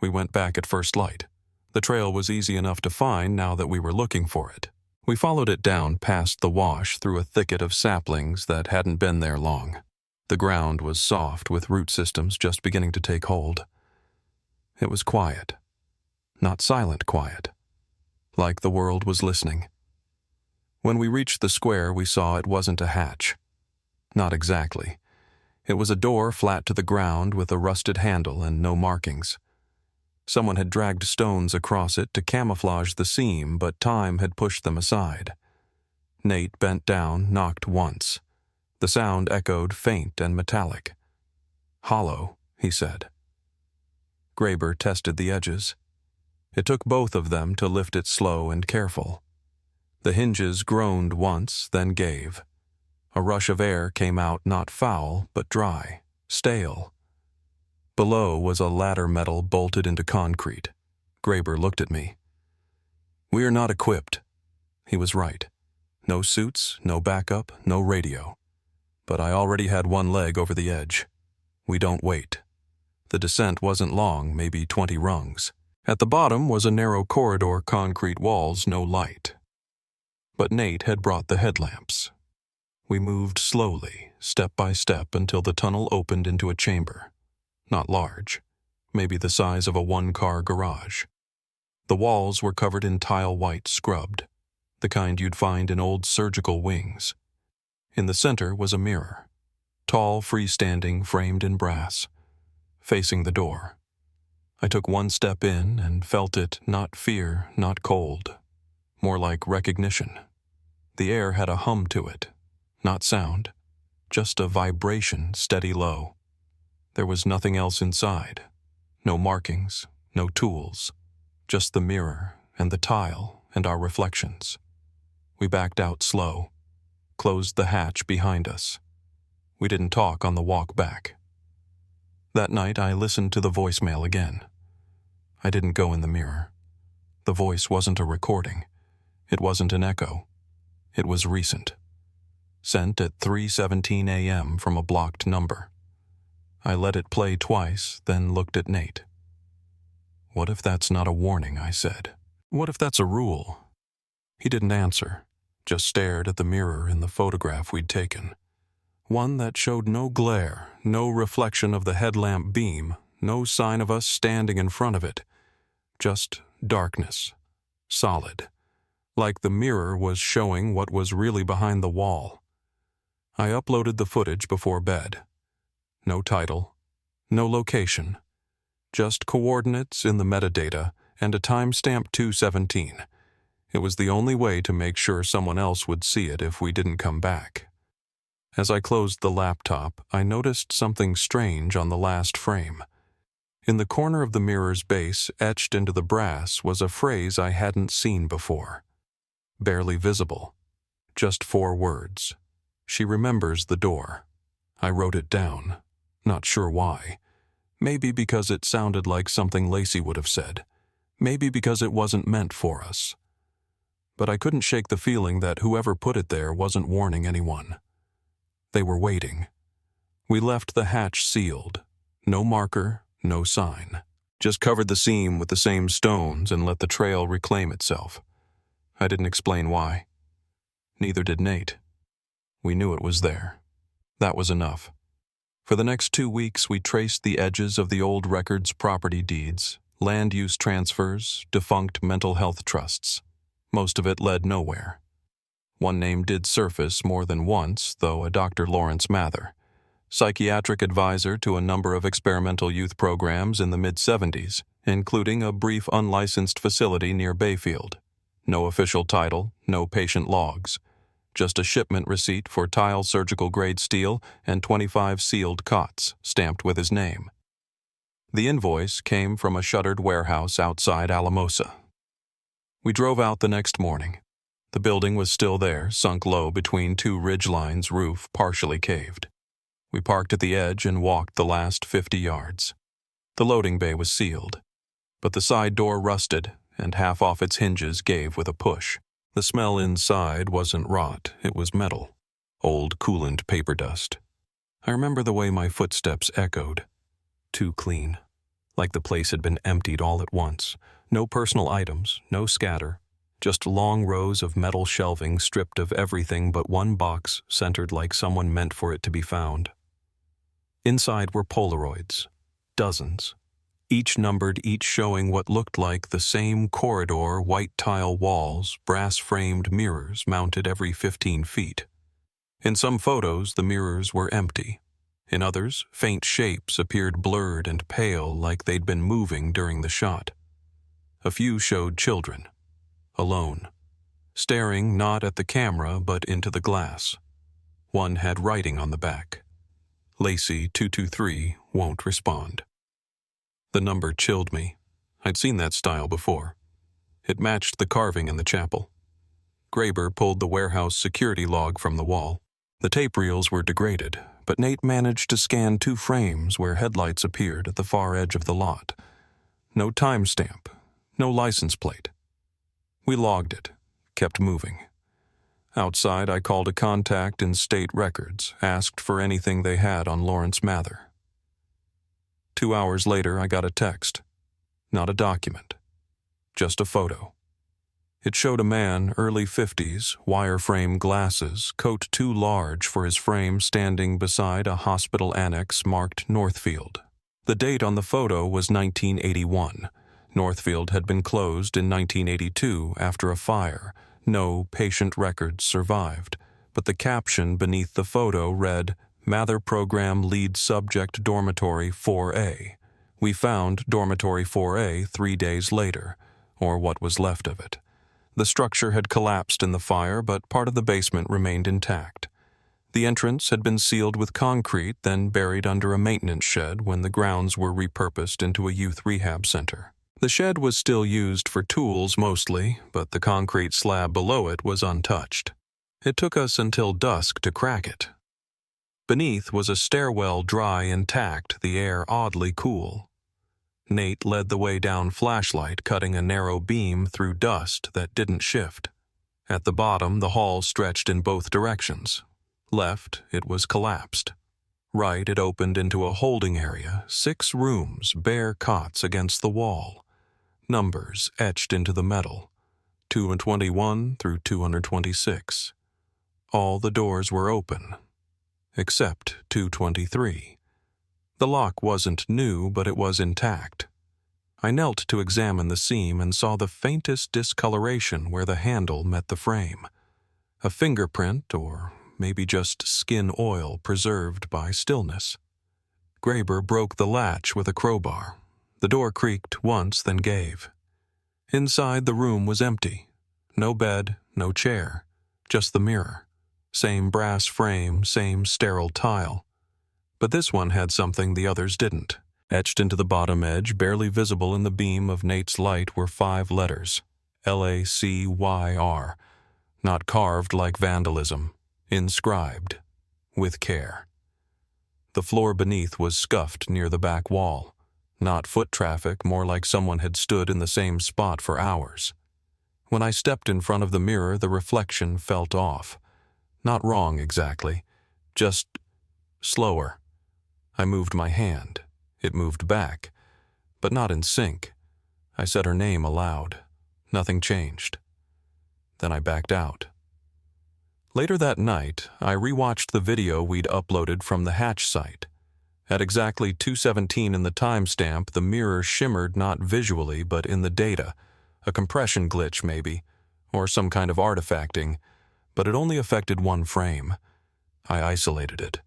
We went back at first light. The trail was easy enough to find now that we were looking for it. We followed it down past the wash through a thicket of saplings that hadn't been there long. The ground was soft with root systems just beginning to take hold. It was quiet. Not silent quiet. Like the world was listening. When we reached the square, we saw it wasn't a hatch. Not exactly. It was a door flat to the ground with a rusted handle and no markings. Someone had dragged stones across it to camouflage the seam, but time had pushed them aside. Nate bent down, knocked once. The sound echoed faint and metallic. "Hollow," he said. Graber tested the edges. It took both of them to lift it slow and careful. The hinges groaned once, then gave. A rush of air came out, not foul, but dry, stale. Below was a ladder metal bolted into concrete. Graber looked at me. "We are not equipped." He was right. No suits, no backup, no radio. But I already had one leg over the edge. We don't wait. The descent wasn't long, maybe 20 rungs. At the bottom was a narrow corridor, concrete walls, no light. But Nate had brought the headlamps. We moved slowly, step by step, until the tunnel opened into a chamber. Not large, maybe the size of a one-car garage. The walls were covered in tile-white scrubbed, the kind you'd find in old surgical wings. In the center was a mirror, tall, freestanding, framed in brass, facing the door. I took one step in and felt it, not fear, not cold, more like recognition. The air had a hum to it. Not sound, just a vibration, steady low. There was nothing else inside. No markings, no tools, just the mirror and the tile and our reflections. We backed out slow, closed the hatch behind us. We didn't talk on the walk back. That night I listened to the voicemail again. I didn't go in the mirror. The voice wasn't a recording. It wasn't an echo. It was recent. Sent at 3:17 a.m. from a blocked number. I let it play twice, then looked at Nate. "What if that's not a warning?" I said. "What if that's a rule? He didn't answer, just stared at the mirror in the photograph we'd taken. One that showed no glare, no reflection of the headlamp beam, no sign of us standing in front of it. Just darkness. Solid. Like the mirror was showing what was really behind the wall. I uploaded the footage before bed. No title. No location. Just coordinates in the metadata and a timestamp 217. It was the only way to make sure someone else would see it if we didn't come back. As I closed the laptop, I noticed something strange on the last frame. In the corner of the mirror's base, etched into the brass, was a phrase I hadn't seen before. Barely visible. Just 4 words. She remembers the door. I wrote it down. Not sure why. Maybe because it sounded like something Lacey would have said. Maybe because it wasn't meant for us. But I couldn't shake the feeling that whoever put it there wasn't warning anyone. They were waiting. We left the hatch sealed. No marker, no sign. Just covered the seam with the same stones and let the trail reclaim itself. I didn't explain why. Neither did Nate. We knew it was there. That was enough. For the next 2 weeks, we traced the edges of the old records property deeds, land use transfers, defunct mental health trusts. Most of it led nowhere. One name did surface more than once, though, a Dr. Lawrence Mather, psychiatric advisor to a number of experimental youth programs in the mid-70s, including a brief unlicensed facility near Bayfield. No official title, no patient logs. Just a shipment receipt for tile surgical-grade steel and 25 sealed cots, stamped with his name. The invoice came from a shuttered warehouse outside Alamosa. We drove out the next morning. The building was still there, sunk low between 2 ridgelines, roof partially caved. We parked at the edge and walked the last 50 yards. The loading bay was sealed, but the side door rusted, and half off its hinges gave with a push. The smell inside wasn't rot, it was metal. Old coolant paper dust. I remember the way my footsteps echoed. Too clean. Like the place had been emptied all at once. No personal items, no scatter. Just long rows of metal shelving stripped of everything but one box centered like someone meant for it to be found. Inside were Polaroids. Dozens. Each numbered, each showing what looked like the same corridor, white tile walls, brass-framed mirrors mounted every 15 feet. In some photos, the mirrors were empty. In others, faint shapes appeared blurred and pale like they'd been moving during the shot. A few showed children, alone, staring not at the camera but into the glass. One had writing on the back. Lacey 223 won't respond. The number chilled me. I'd seen that style before. It matched the carving in the chapel. Graber pulled the warehouse security log from the wall. The tape reels were degraded, but Nate managed to scan 2 frames where headlights appeared at the far edge of the lot. No timestamp, no license plate. We logged it, kept moving. Outside, I called a contact in state records, asked for anything they had on Lawrence Mather. 2 hours later, I got a text. Not a document. Just a photo. It showed a man, early 50s, wire-frame glasses, coat too large for his frame, standing beside a hospital annex marked Northfield. The date on the photo was 1981. Northfield had been closed in 1982 after a fire. No patient records survived, but the caption beneath the photo read, Mather Program Lead Subject Dormitory 4A. We found Dormitory 4A 3 days later, or what was left of it. The structure had collapsed in the fire, but part of the basement remained intact. The entrance had been sealed with concrete, then buried under a maintenance shed when the grounds were repurposed into a youth rehab center. The shed was still used for tools mostly, but the concrete slab below it was untouched. It took us until dusk to crack it. Beneath was a stairwell dry intact, the air oddly cool. Nate led the way down flashlight, cutting a narrow beam through dust that didn't shift. At the bottom, the hall stretched in both directions. Left, it was collapsed. Right, it opened into a holding area, 6 rooms, bare cots against the wall. Numbers etched into the metal. 221 through 226. All the doors were open, except 223. The lock wasn't new, but it was intact. I knelt to examine the seam and saw the faintest discoloration where the handle met the frame. A fingerprint, or maybe just skin oil preserved by stillness. Graber broke the latch with a crowbar. The door creaked once, then gave. Inside, the room was empty. No bed, no chair, just the mirror. Same brass frame, same sterile tile. But this one had something the others didn't. Etched into the bottom edge, barely visible in the beam of Nate's light, were 5 letters. LACYR. Not carved like vandalism. Inscribed. With care. The floor beneath was scuffed near the back wall. Not foot traffic, more like someone had stood in the same spot for hours. When I stepped in front of the mirror, the reflection felt off. Not wrong exactly, just slower. I moved my hand. It moved back, but not in sync. I said her name aloud. Nothing changed. Then I backed out. Later that night, I rewatched the video we'd uploaded from the Hatch site. At exactly 2:17 in the timestamp, the mirror shimmered not visually but in the data. A compression glitch, maybe, or some kind of artifacting, but it only affected one frame. I isolated it.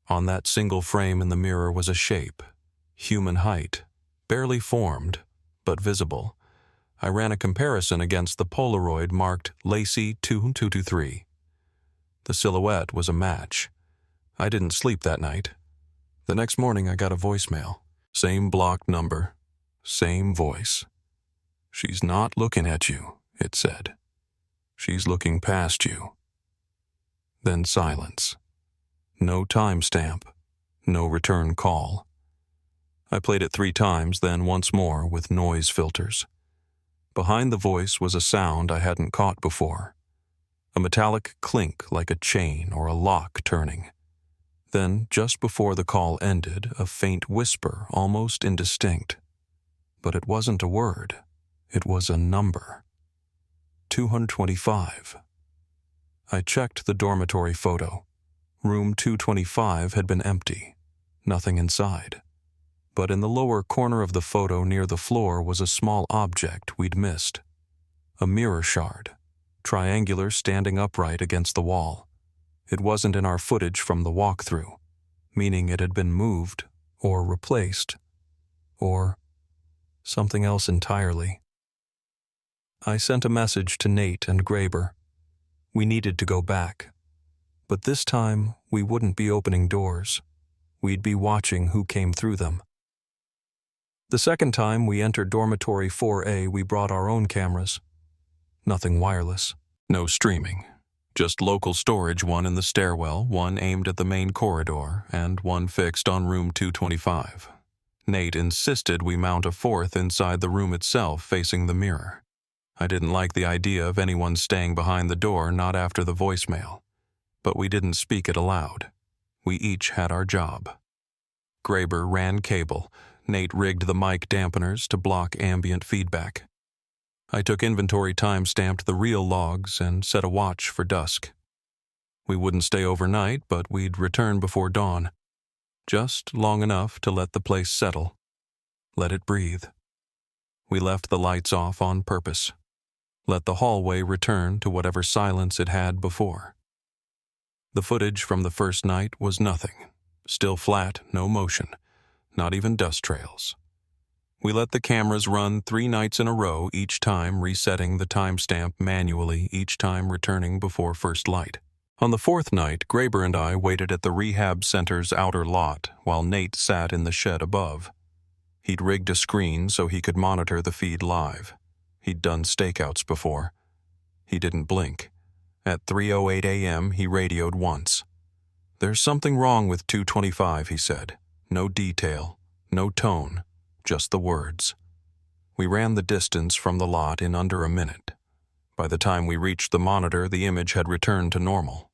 On that single frame in the mirror was a shape. Human height. Barely formed, but visible. I ran a comparison against the Polaroid marked Lacey 2223. The silhouette was a match. I didn't sleep that night. The next morning I got a voicemail. Same blocked number. Same voice. "She's not looking at you," it said. "She's looking past you." Then silence. No timestamp. No return call. I played it 3 times, then once more with noise filters. Behind the voice was a sound I hadn't caught before. A metallic clink like a chain or a lock turning. Then, just before the call ended, a faint whisper, almost indistinct. But it wasn't a word. It was a number. 225. I checked the dormitory photo. Room 225 had been empty. Nothing inside. But in the lower corner of the photo near the floor was a small object we'd missed. A mirror shard. Triangular, standing upright against the wall. It wasn't in our footage from the walkthrough, meaning it had been moved, or replaced, or something else entirely. I sent a message to Nate and Graber. We needed to go back. But this time, we wouldn't be opening doors. We'd be watching who came through them. The second time we entered dormitory 4A, we brought our own cameras. Nothing wireless. No streaming. Just local storage, one in the stairwell, one aimed at the main corridor, and one fixed on room 225. Nate insisted we mount a 4th inside the room itself, facing the mirror. I didn't like the idea of anyone staying behind the door, not after the voicemail. But we didn't speak it aloud. We each had our job. Graber ran cable. Nate rigged the mic dampeners to block ambient feedback. I took inventory time-stamped the real logs and set a watch for dusk. We wouldn't stay overnight, but we'd return before dawn. Just long enough to let the place settle. Let it breathe. We left the lights off on purpose. Let the hallway return to whatever silence it had before. The footage from the first night was nothing. Still flat, no motion. Not even dust trails. We let the cameras run 3 nights in a row, each time resetting the timestamp manually, each time returning before first light. On the 4th night, Graber and I waited at the rehab center's outer lot while Nate sat in the shed above. He'd rigged a screen so he could monitor the feed live. He'd done stakeouts before. He didn't blink. At 3:08 a.m., he radioed once. "There's something wrong with 225, he said. No detail, no tone. Just the words. We ran the distance from the lot in under a minute. By the time we reached the monitor, the image had returned to normal.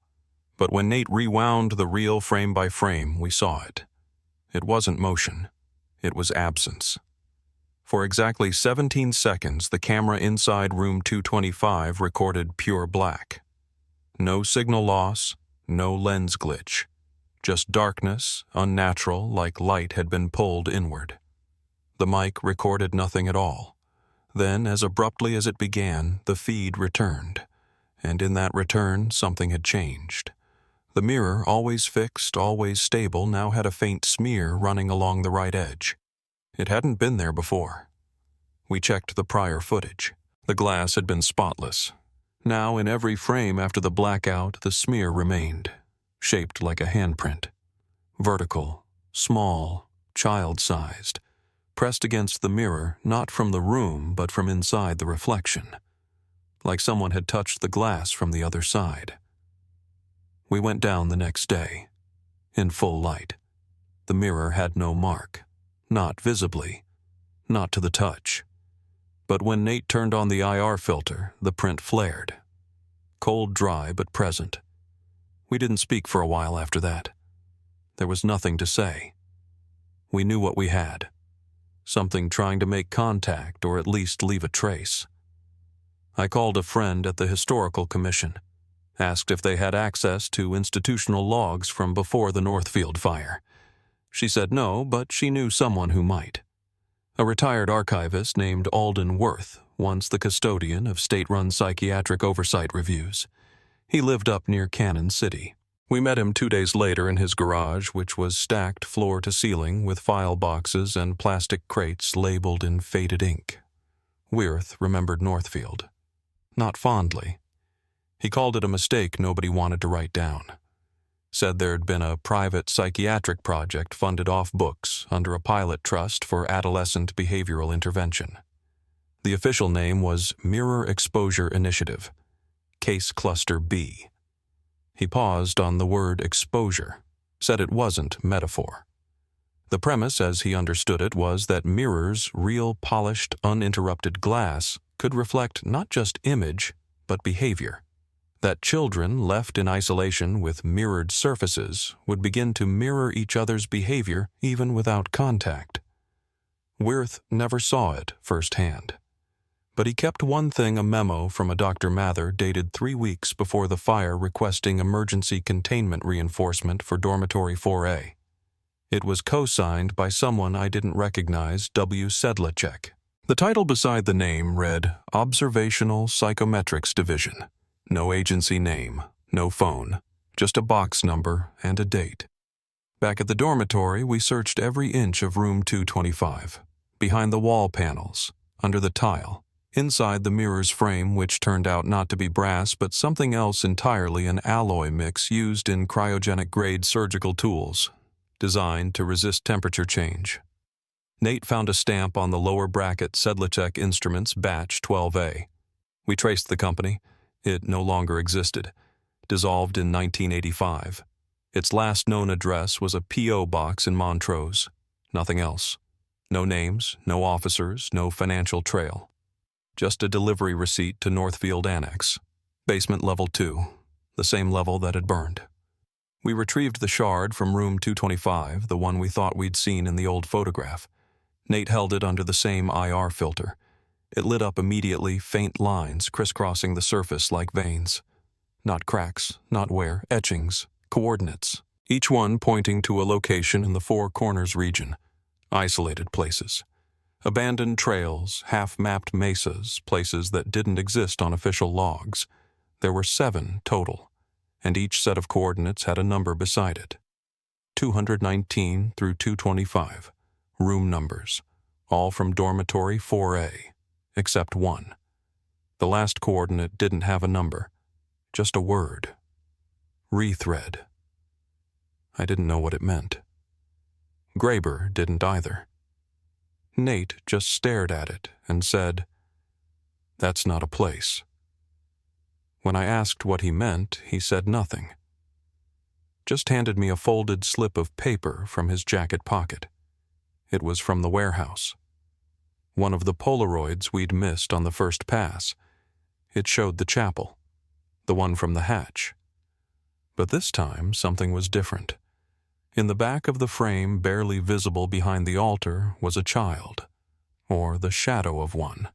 But when Nate rewound the reel frame by frame, we saw it. It wasn't motion. It was absence. For exactly 17 seconds, the camera inside room 225 recorded pure black. No signal loss, no lens glitch. Just darkness, unnatural, like light had been pulled inward. The mic recorded nothing at all. Then, as abruptly as it began, the feed returned. And in that return, something had changed. The mirror, always fixed, always stable, now had a faint smear running along the right edge. It hadn't been there before. We checked the prior footage. The glass had been spotless. Now, in every frame after the blackout, the smear remained, shaped like a handprint. Vertical, small, child-sized, pressed against the mirror, not from the room, but from inside the reflection. Like someone had touched the glass from the other side. We went down the next day, in full light. The mirror had no mark, not visibly, not to the touch. But when Nate turned on the IR filter, the print flared. Cold, dry, but present. We didn't speak for a while after that. There was nothing to say. We knew what we had. Something trying to make contact or at least leave a trace. I called a friend at the Historical Commission, asked if they had access to institutional logs from before the Northfield fire. She said no, but she knew someone who might. A retired archivist named Alden Worth, once the custodian of state-run psychiatric oversight reviews. He lived up near Cannon City. We met him 2 days later in his garage, which was stacked floor to ceiling with file boxes and plastic crates labeled in faded ink. Worth remembered Northfield. Not fondly. He called it a mistake nobody wanted to write down. Said there'd been a private psychiatric project funded off books under a pilot trust for adolescent behavioral intervention. The official name was Mirror Exposure Initiative, Case Cluster B. He paused on the word exposure, said it wasn't metaphor. The premise, as he understood it, was that mirrors, real polished, uninterrupted glass, could reflect not just image, but behavior. That children left in isolation with mirrored surfaces would begin to mirror each other's behavior even without contact. Worth never saw it firsthand. But he kept one thing, a memo from a Dr. Mather dated 3 weeks before the fire requesting emergency containment reinforcement for Dormitory 4A. It was co-signed by someone I didn't recognize, W. Sedlacek. The title beside the name read Observational Psychometrics Division. No agency name, no phone, just a box number and a date. Back at the dormitory, we searched every inch of room 225, behind the wall panels, under the tile, inside the mirror's frame, which turned out not to be brass but something else entirely, an alloy mix used in cryogenic-grade surgical tools, designed to resist temperature change. Nate found a stamp on the lower bracket Sedlacek Instruments Batch 12A. We traced the company. It no longer existed, dissolved in 1985. Its last known address was a P.O. box in Montrose. Nothing else. No names, no officers, no financial trail. Just a delivery receipt to Northfield Annex. Basement level 2, the same level that had burned. We retrieved the shard from room 225, the one we thought we'd seen in the old photograph. Nate held it under the same IR filter. It lit up immediately, faint lines crisscrossing the surface like veins. Not cracks, not wear, etchings, coordinates, each one pointing to a location in the Four Corners region. Isolated places. Abandoned trails, half-mapped mesas, places that didn't exist on official logs. There were 7 total, and each set of coordinates had a number beside it. 219 through 225. Room numbers, all from Dormitory 4A. Except one. The last coordinate didn't have a number, just a word. Rethread. I didn't know what it meant. Graber didn't either. Nate just stared at it and said, "That's not a place." When I asked what he meant, he said nothing. Just handed me a folded slip of paper from his jacket pocket. It was from the warehouse. One of the Polaroids we'd missed on the first pass. It showed the chapel, the one from the hatch. But this time, something was different. In the back of the frame, barely visible behind the altar, was a child. or the shadow of one.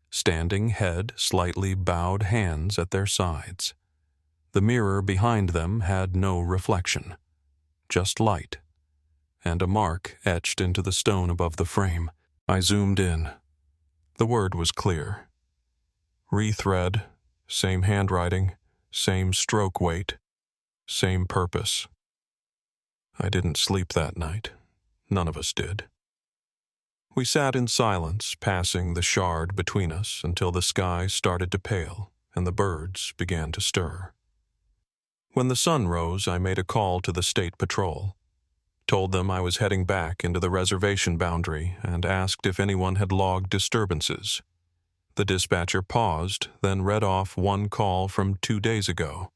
Standing head, slightly bowed hands at their sides. The mirror behind them had no reflection, just light, and a mark etched into the stone above the frame. I zoomed in. The word was clear. Rethread, same handwriting, same stroke weight, same purpose. I didn't sleep that night. None of us did. We sat in silence, passing the shard between us until the sky started to pale and the birds began to stir. When the sun rose, I made a call to the state patrol, told them I was heading back into the reservation boundary, and asked if anyone had logged disturbances. The dispatcher paused, then read off one call from 2 days ago.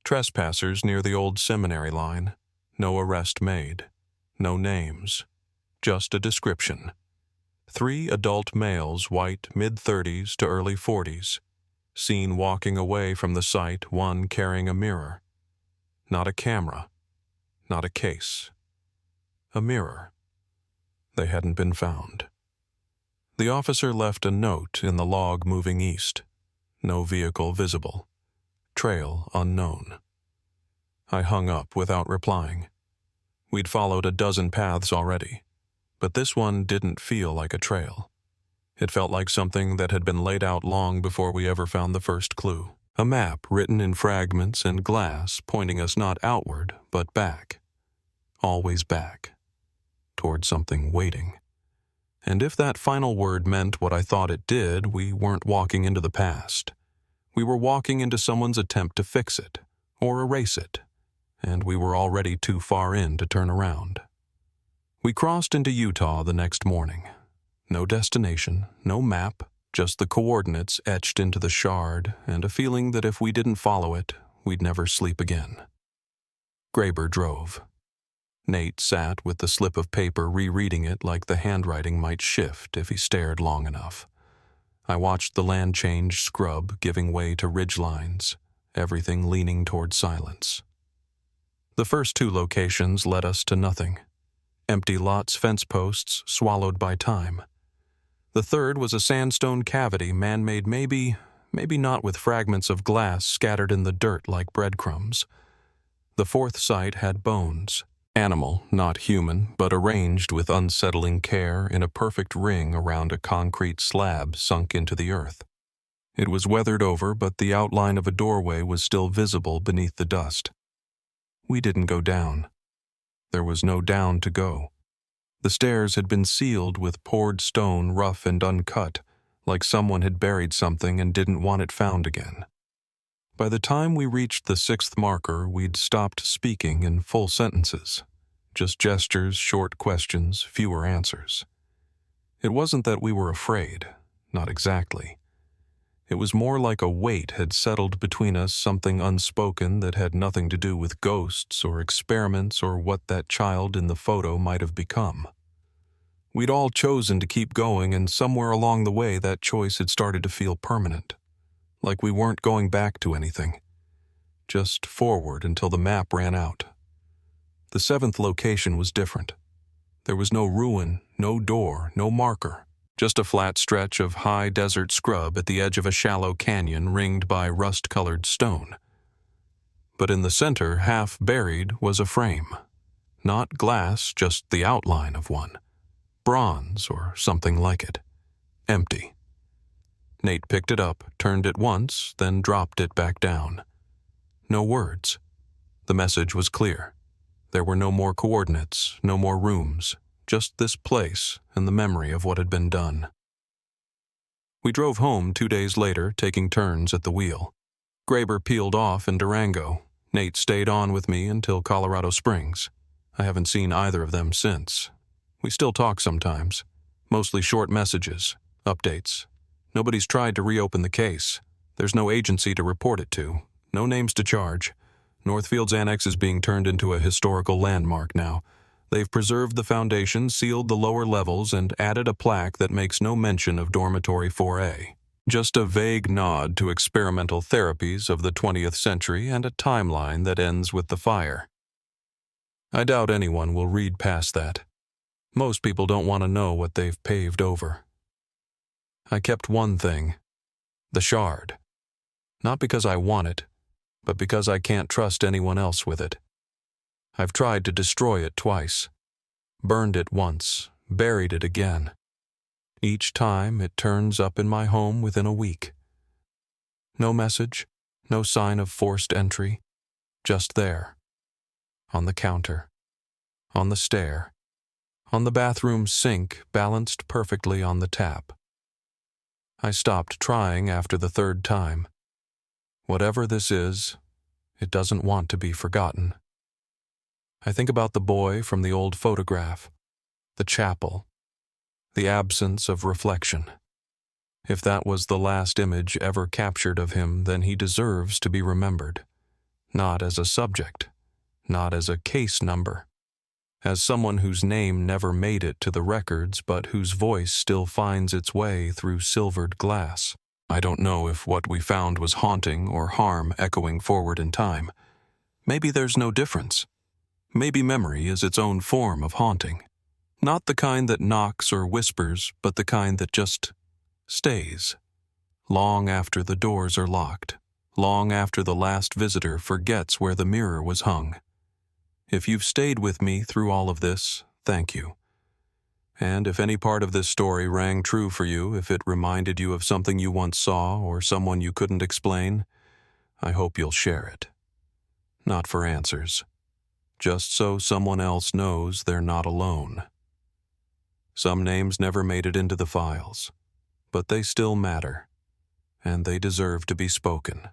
Trespassers near the old seminary line. No arrest made. No names. Just a description. 3 adult males, white, mid-30s to early 40s. Seen walking away from the site, one carrying a mirror. Not a camera. Not a case. A mirror. They hadn't been found. The officer left a note in the log moving east. No vehicle visible. Trail unknown. I hung up without replying. We'd followed a dozen paths already, but this one didn't feel like a trail. It felt like something that had been laid out long before we ever found the first clue. A map written in fragments and glass pointing us not outward, but back. Always back. Toward something waiting. And if that final word meant what I thought it did, we weren't walking into the past. We were walking into someone's attempt to fix it, or erase it, and we were already too far in to turn around. We crossed into Utah the next morning. No destination, no map, just the coordinates etched into the shard, and a feeling that if we didn't follow it, we'd never sleep again. Graber drove. Nate sat with the slip of paper rereading it like the handwriting might shift if he stared long enough. I watched the land change scrub giving way to ridgelines, everything leaning toward silence. The first 2 locations led us to nothing. Empty lots, fence posts, swallowed by time. The third was a sandstone cavity man-made maybe not with fragments of glass scattered in the dirt like breadcrumbs. The fourth site had bones. Animal, not human, but arranged with unsettling care in a perfect ring around a concrete slab sunk into the earth. It was weathered over, but the outline of a doorway was still visible beneath the dust. We didn't go down. There was no down to go. The stairs had been sealed with poured stone, rough and uncut, like someone had buried something and didn't want it found again. By the time we reached the 6th marker, we'd stopped speaking in full sentences. Just gestures, short questions, fewer answers. It wasn't that we were afraid, not exactly. It was more like a weight had settled between us, something unspoken that had nothing to do with ghosts or experiments or what that child in the photo might have become. We'd all chosen to keep going, and somewhere along the way that choice had started to feel permanent. Like we weren't going back to anything. Just forward until the map ran out. The 7th location was different. There was no ruin, no door, no marker. Just a flat stretch of high desert scrub at the edge of a shallow canyon ringed by rust-colored stone. But in the center, half buried, was a frame. Not glass, just the outline of one. Bronze or something like it. Empty. Nate picked it up, turned it once, then dropped it back down. No words. The message was clear. There were no more coordinates, no more rooms, just this place and the memory of what had been done. We drove home 2 days later, taking turns at the wheel. Graber peeled off in Durango. Nate stayed on with me until Colorado Springs. I haven't seen either of them since. We still talk sometimes, mostly short messages, updates. Nobody's tried to reopen the case. There's no agency to report it to, no names to charge. Northfield's annex is being turned into a historical landmark now. They've preserved the foundation, sealed the lower levels, and added a plaque that makes no mention of Dormitory 4A. Just a vague nod to experimental therapies of the 20th century and a timeline that ends with the fire. I doubt anyone will read past that. Most people don't want to know what they've paved over. I kept one thing, the shard. Not because I want it, but because I can't trust anyone else with it. I've tried to destroy it twice. Burned it once, buried it again. Each time it turns up in my home within a week. No message, no sign of forced entry, just there. On the counter, on the stair, on the bathroom sink balanced perfectly on the tap. I stopped trying after the third time. Whatever this is, it doesn't want to be forgotten. I think about the boy from the old photograph, the chapel, the absence of reflection. If that was the last image ever captured of him, then he deserves to be remembered. Not as a subject, not as a case number, as someone whose name never made it to the records but whose voice still finds its way through silvered glass. I don't know if what we found was haunting or harm echoing forward in time. Maybe there's no difference. Maybe memory is its own form of haunting. Not the kind that knocks or whispers, but the kind that just stays. Long after the doors are locked. Long after the last visitor forgets where the mirror was hung. If you've stayed with me through all of this, thank you. And if any part of this story rang true for you, if it reminded you of something you once saw or someone you couldn't explain, I hope you'll share it. Not for answers. Just so someone else knows they're not alone. Some names never made it into the files, but they still matter, and they deserve to be spoken.